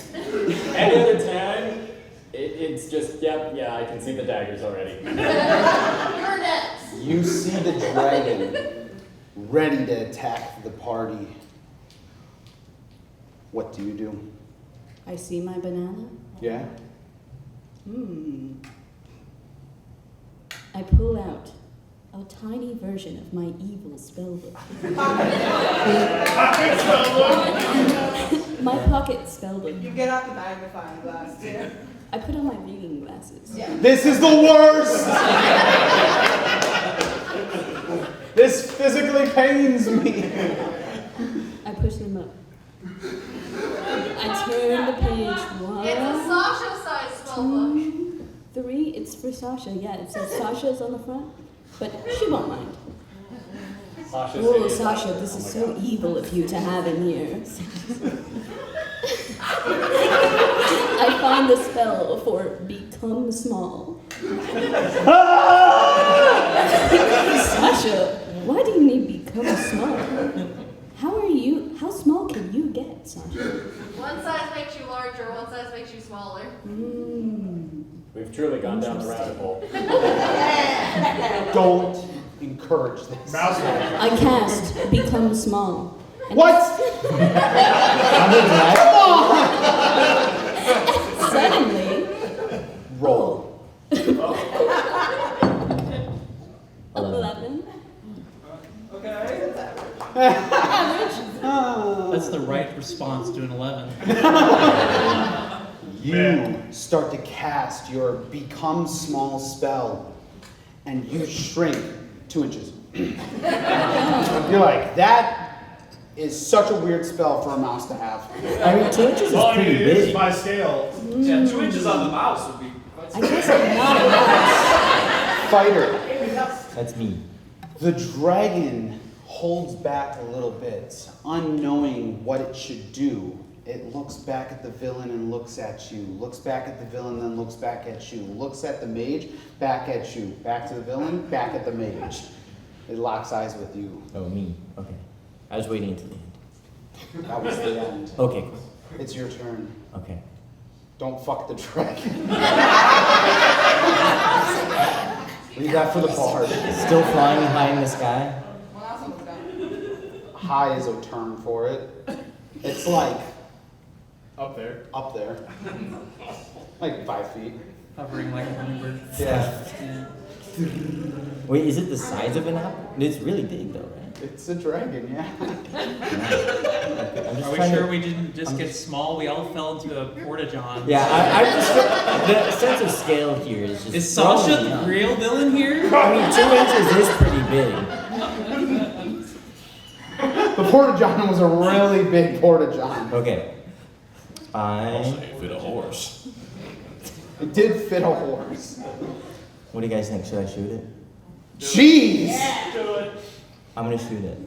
Any other time, it's just, yep, yeah, I can see the daggers already. You're next. You see the dragon ready to attack the party. What do you do? I see my banana. Yeah? I pull out a tiny version of my evil spellbook. My pocket spellbook. You get out the magnifying glass, too. I put on my reading glasses. Yeah. This is the worst! This physically pains me. I push them up. I turn the page. One, It's a Sasha-sized spellbook. 2, 3. It's for Sasha. Yeah, it says Sasha's on the front, but she won't mind. Oh, Sasha, this is so evil of you to have in here. I find the spell for become small. Sasha, why do you need become small? How small can you get, Sasha? One size makes you larger, one size makes you smaller. We've truly gone down the rabbit hole. Don't encourage this. I cast become small. What? Suddenly, roll. 11. That's the right response to an 11. You start to cast your become small spell, and you shrink 2 inches. You're like, that is such a weird spell for a mouse to have. I mean, 2 inches is Well, I mean, pretty it is big. by scale. Yeah, 2 inches on the mouse would be. I guess I'm not a mouse. Fighter. That's me. The dragon holds back a little bit, unknowing what it should do. It looks back at the villain and looks at you, looks back at the villain, then looks back at you, looks at the mage, back at you, back to the villain, back at the mage. It locks eyes with you. Oh, me. Okay. I was waiting until the end. That was the end. Okay, cool. It's your turn. Okay. Don't fuck the dragon. Leave that for the bard. Still flying high in the sky? High is a term for it. It's like Up there. up there. Like 5 feet. Hovering like a hummingbird. Yeah. Wait, is it the size of an apple? It's really big though, right? It's a dragon, yeah. I'm just Are we trying sure to- we didn't just get small? We all fell into a porta-john. Yeah, I just the sense of scale here is just. Is Sasha throwing me the off. real villain here? I mean, 2 inches is pretty big. The porta-john was a really big porta-john. Okay. I'll say fit a horse. It did fit a horse. What do you guys think? Should I shoot it? Jeez! Do it. I'm gonna shoot it.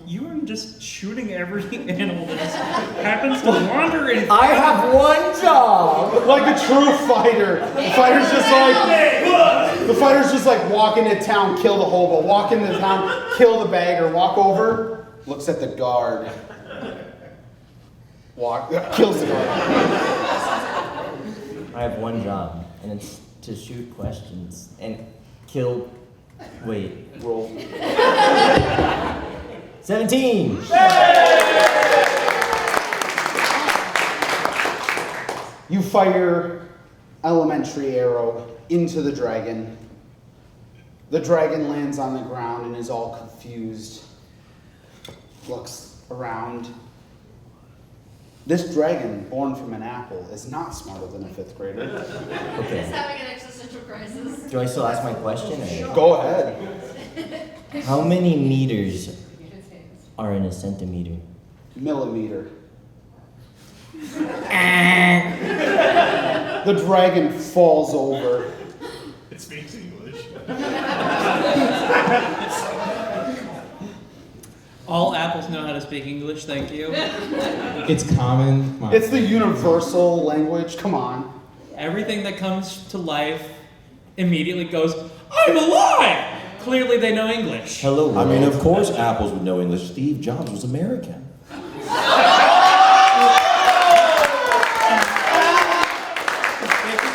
You are just shooting every animal that just happens to wander in. I have one job. Like a true fighter. The fighter's just like walk into town, kill the hobo, walk into town, kill the bagger, walk over, looks at the guard. Kills the guard. I have one job, and it's to shoot questions and kill. Wait. Roll. 17. You fire elementary arrow into the dragon. The dragon lands on the ground and is all confused. Looks around. This dragon, born from an apple, is not smarter than a 5th grader. It's Okay. having an existential crisis. Do I still ask my question? Or? Go ahead. How many meters are in a centimeter? Millimeter. The dragon falls over. It speaks English. All apples know how to speak English, thank you. It's common. Come on. It's the universal language. Come on. Everything that comes to life immediately goes, I'm alive! Clearly they know English. Hello. I mean, of course apples would know English. Steve Jobs was American.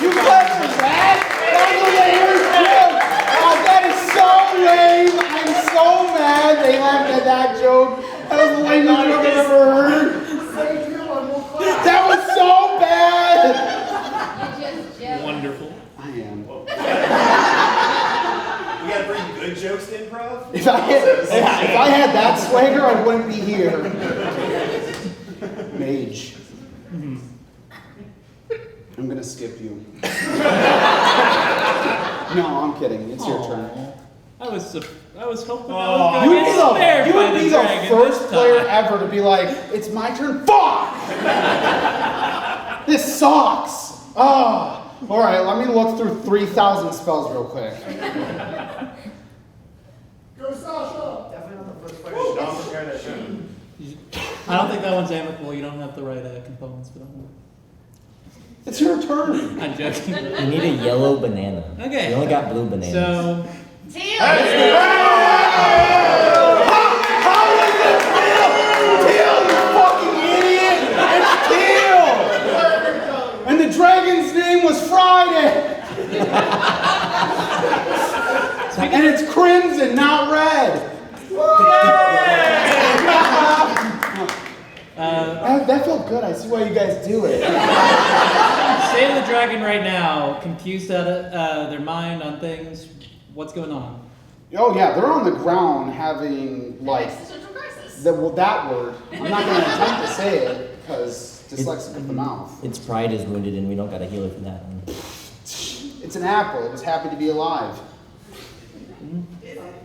You clever, Rat! That is so lame! I'm so mad they laughed at that joke. That was the lamest joke I've ever heard. That was so bad! Wonderful. I am. We gotta bring good jokes to improv? If I had that swagger, I wouldn't be here. Mage. I'm gonna skip you. No, I'm kidding. It's your turn. I was hoping You would be the first player ever to be like, it's my turn. Fuck! This sucks. Oh. All right, let me look through 3,000 spells real quick. Go, Sasha! Definitely not the first player. Don't prepare that show. I don't think that one's amicable. You don't have the right components for that one. It's your turn. I'm joking. You need a yellow banana. Okay. You only got blue bananas. So. Teal! How does it feel? Teal, you fucking idiot! It's Teal! And the dragon's name was Friday! And it's crimson, not red! That felt good. I see why you guys do it. Say the dragon right now, confused out of their mind on things. What's going on? Oh yeah, they're on the ground having like that word. I'm not going to attempt to say it because dyslexic of the mouth. Its pride is wounded, and we don't got a healer for that one. It's an apple. It was happy to be alive.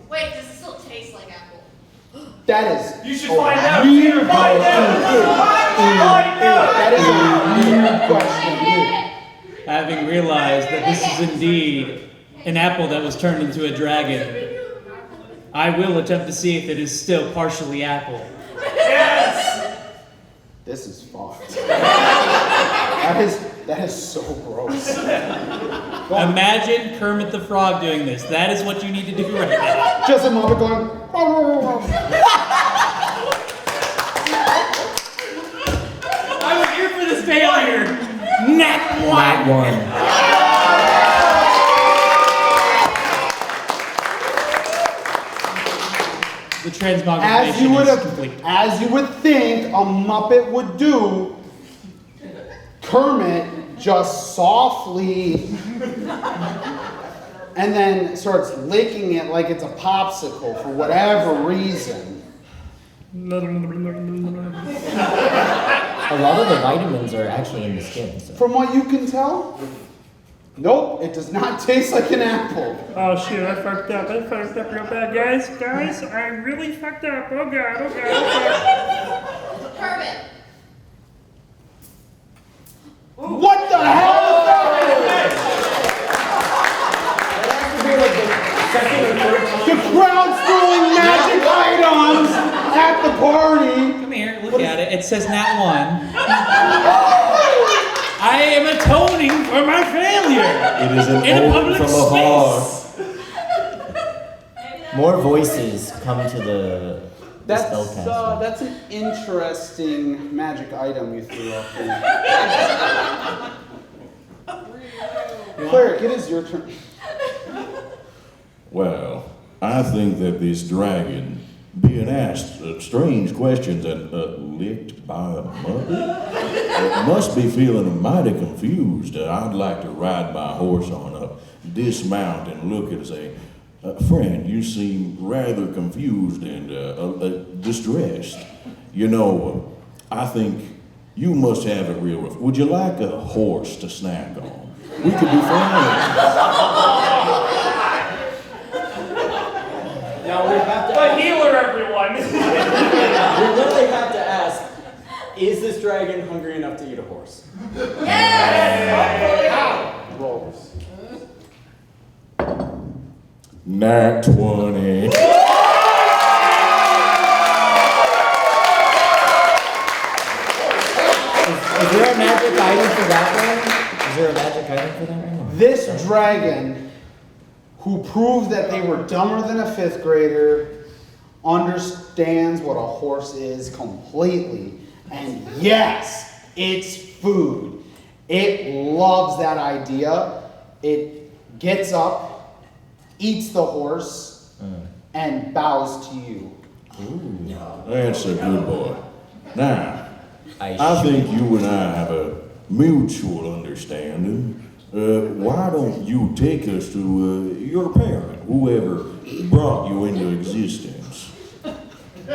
Wait, does it still taste like apple? That is. You should find out. You should find out. That is a weird question. Having realized that this is indeed an apple that was turned into a dragon, I will attempt to see if it is still partially apple. Yes! This is fucked. That is so gross. Imagine Kermit the Frog doing this. That is what you need to do right now. Just a moment going. I was here for this failure. Nat one. The transmogrification is complete. As you would think a Muppet would do, Kermit just softly and then starts licking it like it's a popsicle for whatever reason. A lot of the vitamins are actually in the skin. So. From what you can tell, nope, it does not taste like an apple. Oh shit, I fucked up. I fucked up real bad. Guys, I really fucked up. Oh god. Kermit. What the hell is that? The crowd's throwing magic items at the party. Come here, look at it. It says Nat 1. I am atoning for my failure. It is an in a omen public from space. More voices come to the spellcaster. That's an interesting magic item you threw up there. Cleric, it is your turn. Well, I think that this dragon, being asked strange questions and licked by a Muppet, must be feeling mighty confused. I'd like to ride my horse on up, dismount, and look and say, friend, you seem rather confused and distressed. You know, I think you must have it real rough. Would you like a horse to snack on? We could be friends. Now we're back A healer, everyone. We really have to ask, is this dragon hungry enough to eat a horse? Yes! Rolls. Nat 20. Is there a magic item for that one? Is there a magic item for that one? This dragon, who proved that they were dumber than a 5th grader, understands what a horse is completely. And yes, it's food. It loves that idea. It gets up, eats the horse, and bows to you. Ooh, that's a good boy. Now, I think you and I have a mutual understanding. Why don't you take us to your parent, whoever brought you into existence? I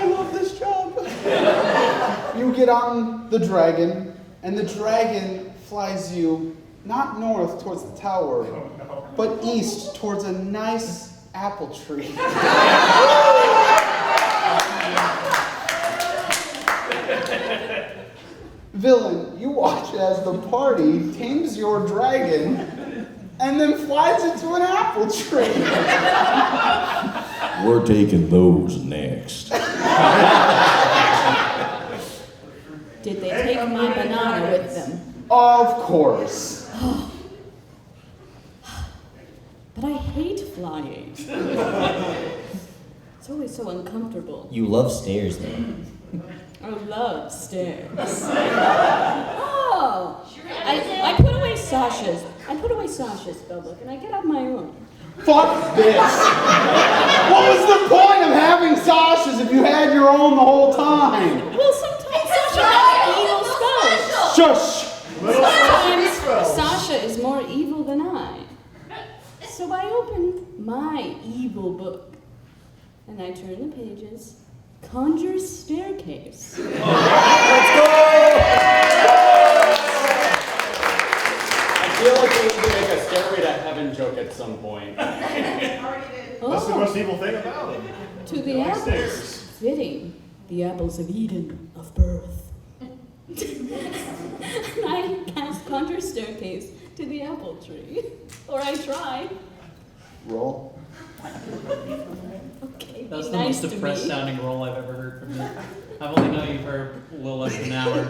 love this job. You get on the dragon, and the dragon flies you not north towards the tower, but east towards a nice apple tree. Villain, you watch as the party tames your dragon and then flies it to an apple tree. We're taking those next. Did they take my banana with them? Of course. But I hate flying. It's always so uncomfortable. You love stairs, though. I love stairs. Oh! I put away Sasha's. I put away Sasha's spellbook and I get out my own. Fuck this! What was the point of having Sasha's if you had your own the whole time? Well, sometimes Sasha has evil spells. Shush! Sometimes Sasha is more evil than I. So I open my evil book and I turn the pages. Conjure staircase. Let's go! I feel like we need to make a stairway to heaven joke at some point. That's the most evil thing about them. To the Like apples. stairs. Fitting. The apples of Eden, of birth. I cast conjure staircase to the apple tree. Or I try. Roll. Okay, That's be the nice most to depressed me. sounding roll I've ever heard from you. I've only known you for a little less than an hour.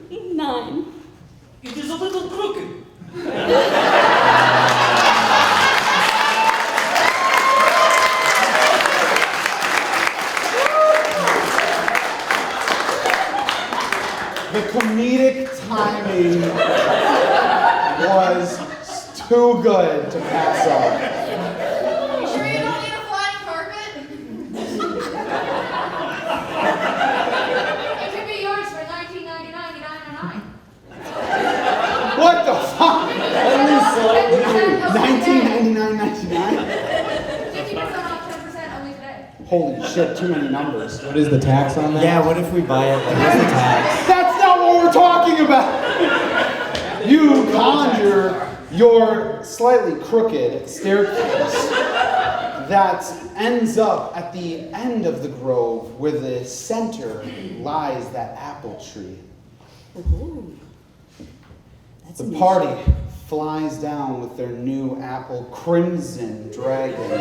9. It is a little crooked. The comedic timing was too good to pass up. You sure you don't need a flying carpet? It could be yours for $19.99. What the fuck? $19.99. $19.99.99? 50% off, 10% only today. Holy shit, too many numbers. What is the tax on that? Yeah, what if we buy it? Like, what's the tax? That's not what we're talking about! You conjure your slightly crooked staircase that ends up at the end of the grove where the center lies that apple tree. Ooh. That's The neat. party flies down with their new apple crimson dragon.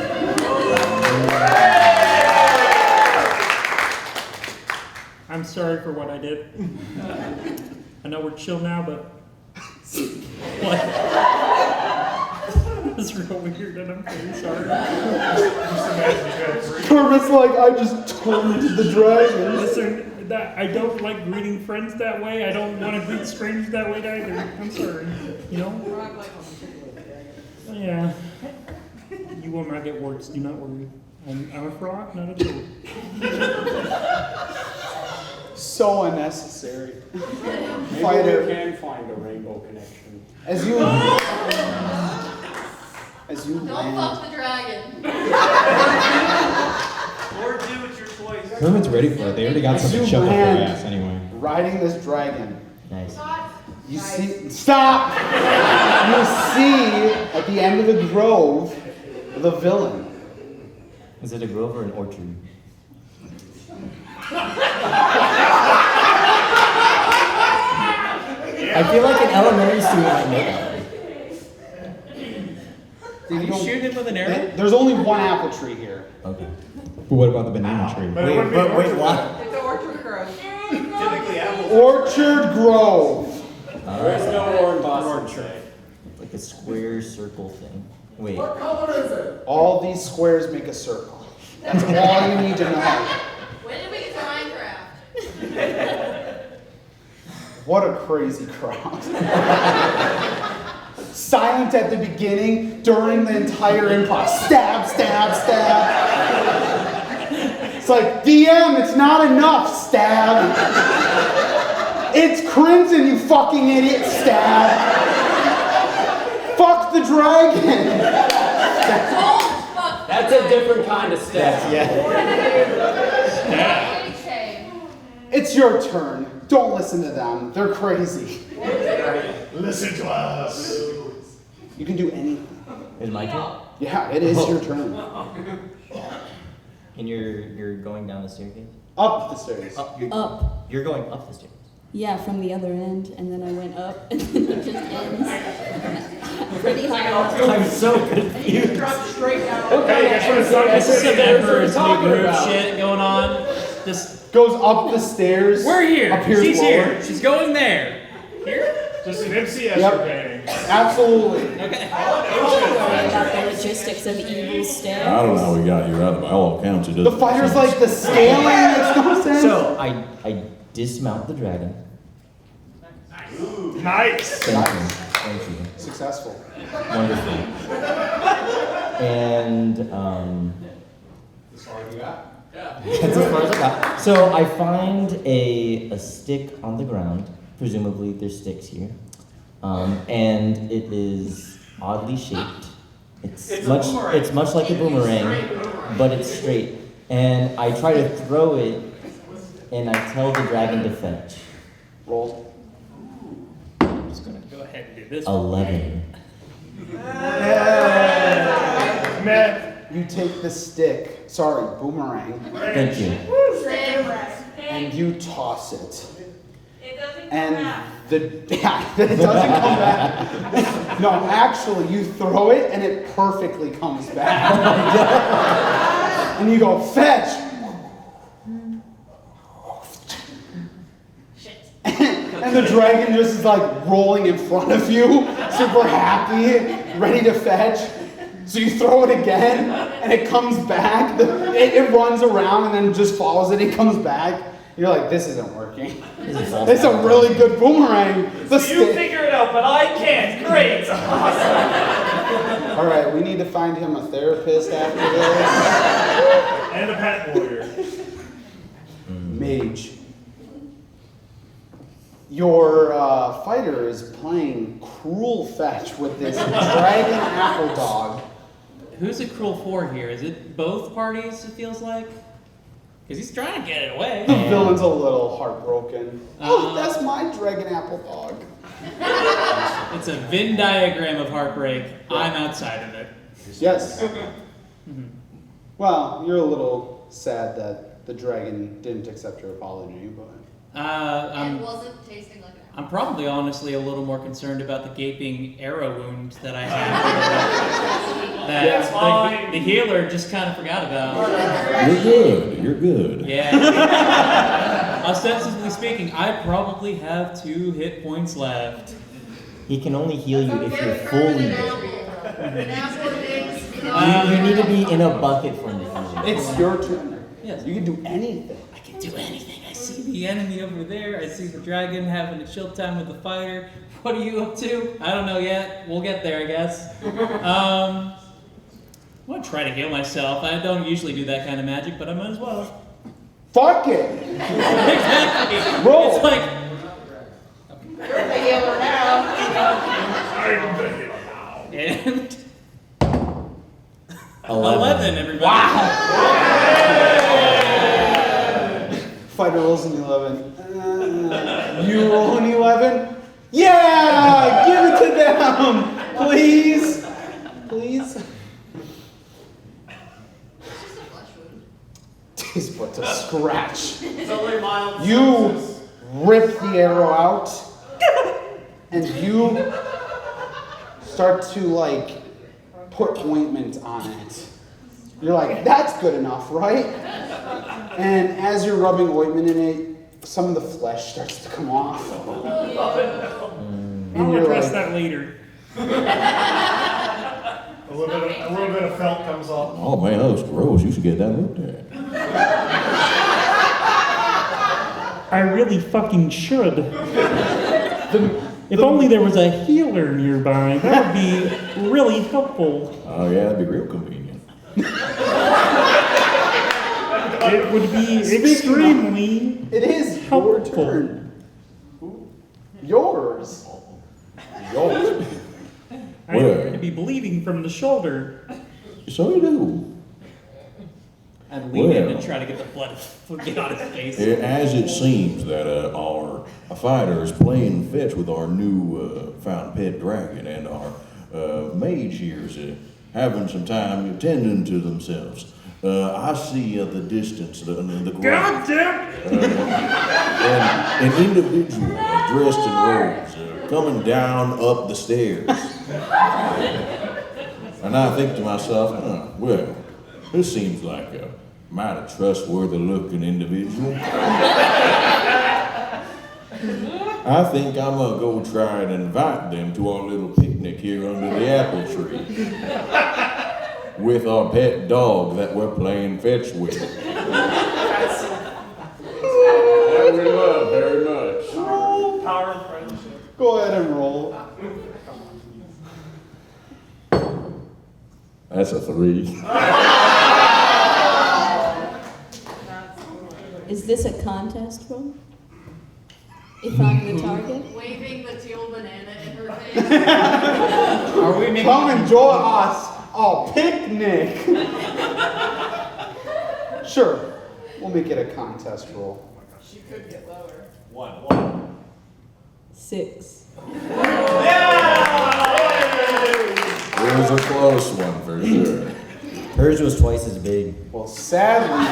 I'm sorry for what I did. I know we're chill now, but what? It's real weird, and I'm very sorry. Kermit's like, I just turned the dragon. Listen, I don't like greeting friends that way. I don't want to greet strangers that way either. I'm sorry. You know? Yeah. You will not get warts. Do not worry. I'm a fraud, not a joke. So unnecessary. Maybe Fighter. we can find a rainbow connection. As you Don't land. fuck the dragon. Or do it your choice. Kermit's ready for it. They already got something shoved up their ass anyway. Riding this dragon. Nice. You see, stop! You see at the end of the grove the villain. Is it a grove or an orchard? I feel like an elementary student might know that. Did you shoot him with an arrow? There's only one apple tree here. Okay. But what about the banana tree? Wait, what? It's an orchard grove. Typically apples. Orchard Grove. There's no Warren Boston tree. Like a square circle thing. Wait. What color is it? All these squares make a circle. That's all you need to know. When did we get to Minecraft? What a crazy crowd. Silent at the beginning, during the entire improv. Stab, stab, stab. It's like, DM, it's not enough, stab. It's crimson, you fucking idiot, stab. Fuck the dragon. That's a different kind of stab. It's your turn. Don't listen to them. They're crazy. Listen to us. You can do anything. Is it my turn? Yeah, it is your turn. And you're going down the staircase? Up the stairs. Up. You're going up the stairs. Yeah, from the other end, and then I went up, and then it just ends pretty high up. I'm so confused. Okay, This is some Emperor's New Groove shit going on. This goes up the stairs. We're here. Appears She's lower. here. She's going there. Here? Just an MCS Yep. painting. Absolutely. Okay. About the logistics of evil stairs. I don't know how we got here. By all accounts, it doesn't. The fighter's like the scaling makes no sense. So I dismount the dragon. Nice. Thank you. Successful. Wonderful. And As far as you got? that's as far as I got. So I find a stick on the ground. Presumably there's sticks here. And it is oddly shaped. It's much like a boomerang, but it's straight. And I try to throw it, and I tell the dragon to fetch. Roll. I'm just gonna go ahead and do this. 11. Man. You take the stick, boomerang. Thank you. And you toss it. It doesn't come And back. it doesn't come back. No, actually, you throw it and it perfectly comes back. And you go, fetch! And the dragon just is like rolling in front of you, super happy, ready to fetch. So you throw it again, and it comes back. It runs around and then just follows it. It comes back. You're like, this isn't working. It's a really good boomerang. You figure it out, but I can't. Great. It's awesome. All right, we need to find him a therapist after this. And a pet warrior. Mage. Your fighter is playing cruel fetch with this dragon apple dog. Who's it cruel for here? Is it both parties, it feels like? Because he's trying to get it away. The villain's a little heartbroken. Oh, that's my dragon apple dog. It's a Venn diagram of heartbreak. I'm outside of it. Yes. Well, you're a little sad that the dragon didn't accept your apology, but... It wasn't tasting like it. I'm probably honestly a little more concerned about the gaping arrow wound that I had. That the healer just kind of forgot about. You're good. You're good. Yeah. Ostensibly speaking, I probably have 2 hit points left. He can only heal you if you're fully dead. An You need to be in a bucket for him to heal you. It's your turn. Yes. You can do anything. I can do anything. I see the enemy over there. I see the dragon having a chill time with the fighter. What are you up to? I don't know yet. We'll get there, I guess. I'm gonna try to heal myself. I don't usually do that kind of magic, but I might as well. Fuck it! Exactly. Roll. It's like, You're the healer now. I'm the healer now. and 11. 11, everybody. Wow! Fighter rolls an 11. You roll an 11? Yeah! Give it to them! Please! Please? is but to scratch. It's only mild. You rip the arrow out, and you start to like put ointment on it. You're like, that's good enough, right? And as you're rubbing ointment in it, some of the flesh starts to come off. And I'll you're address like, that later. A little bit of felt comes off. Oh man, that looks gross. You should get that looked at. I really fucking should. If only there was a healer nearby, that would be really helpful. Oh yeah, that'd be real convenient. It would be extremely it is helpful. your turn. Yours. Yours. I'm going to be bleeding from the shoulder. So you do. And lean in Well. and try to get the blood get out of his face. As it seems that our fighter is playing fetch with our new found pet dragon, and our mage here is having some time tending to themselves. I see at the distance the ground. God damn! An individual dressed in robes coming down up the stairs. And I think to myself, well, this seems like a mighty trustworthy looking individual. I think I'm gonna go try and invite them to our little picnic here under the apple tree with our pet dog that we're playing fetch with. That we love very much. Power of friendship. Go ahead and roll. That's a 3. Is this a contest room? If I'm the target? Waving the teal banana in her face. Are we making... Come and join us. Oh, picnic. Sure. We'll make it a contest roll. She could get lower. 1. 6. It was a close one for sure. Hers was twice as big. Well, sadly,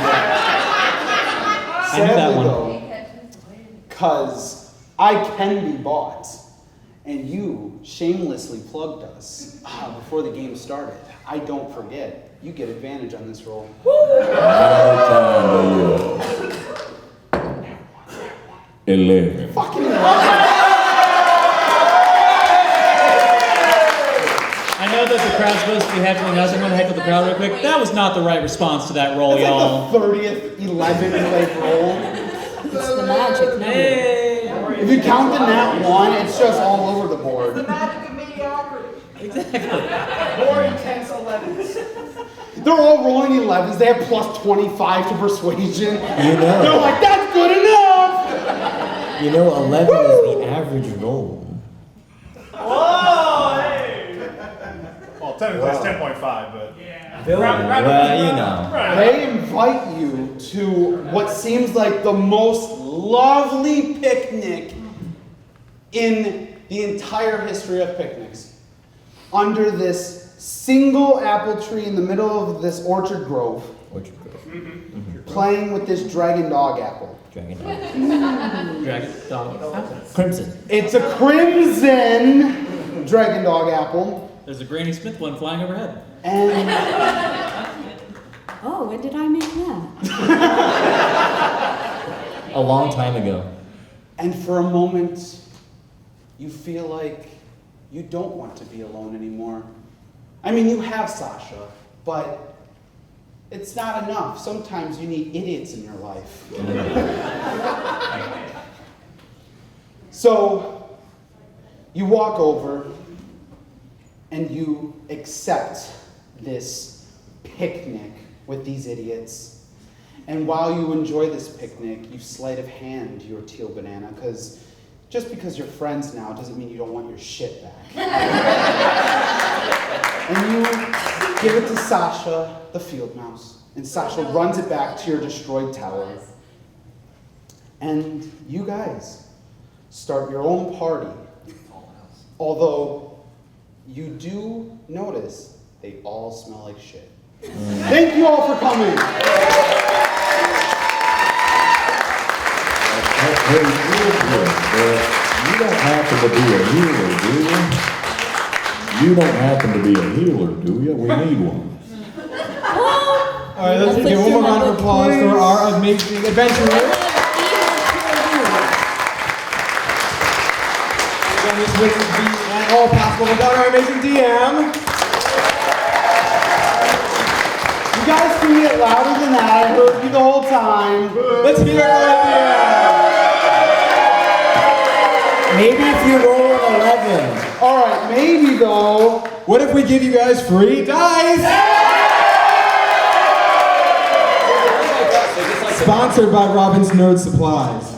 because I can be bought, and you shamelessly plugged us before the game started. I don't forget. You get advantage on this roll. $11. 11. Fucking I know that the crowd's supposed to be heckling us. I'm going to heckle the crowd real quick. That was not the right response to that roll, y'all. Like the 30th 11 like roll. It's the magic number. Hey. If you count the nat 1, it's just all over the board. The magic of mediocrity. Exactly. More intense 11s. They're all rolling 11s. They have plus 25 to persuasion. You know. They're like, that's good enough. You know, 11 is the average roll. Oh, hey! Well, technically it's 10.5, but... Well, you know. They invite you to what seems like the most lovely picnic in the entire history of picnics. Under this single apple tree in the middle of this orchard grove. Playing with this dragon dog apple. Dragon dog. Crimson. It's a crimson dragon dog apple. There's a Granny Smith one flying overhead. And Oh, when did I make that? A long time ago. And for a moment, you feel like you don't want to be alone anymore. I mean, you have Sasha, but it's not enough. Sometimes you need idiots in your life. So, you walk over and you accept this picnic with these idiots. And while you enjoy this picnic, you sleight of hand your teal banana, because just because you're friends now doesn't mean you don't want your shit back. And you give it to Sasha, the field mouse, and Sasha runs it back to your destroyed tower. And you guys start your own party. Although you do notice they all smell like shit. Thank you all for coming. Hey, real quick, you don't happen to be a healer, do you? You don't happen to be a healer, do you? We need one. All right, let's give one more round of applause for our amazing adventurers. Again, this week is and all possible without our amazing DM. You guys can get louder than that. I heard you the whole time. Let's hear it for the DM. Maybe if you roll an 11. All right, maybe though. What if we give you guys free dice? Sponsored by Robin's Nerd Supplies.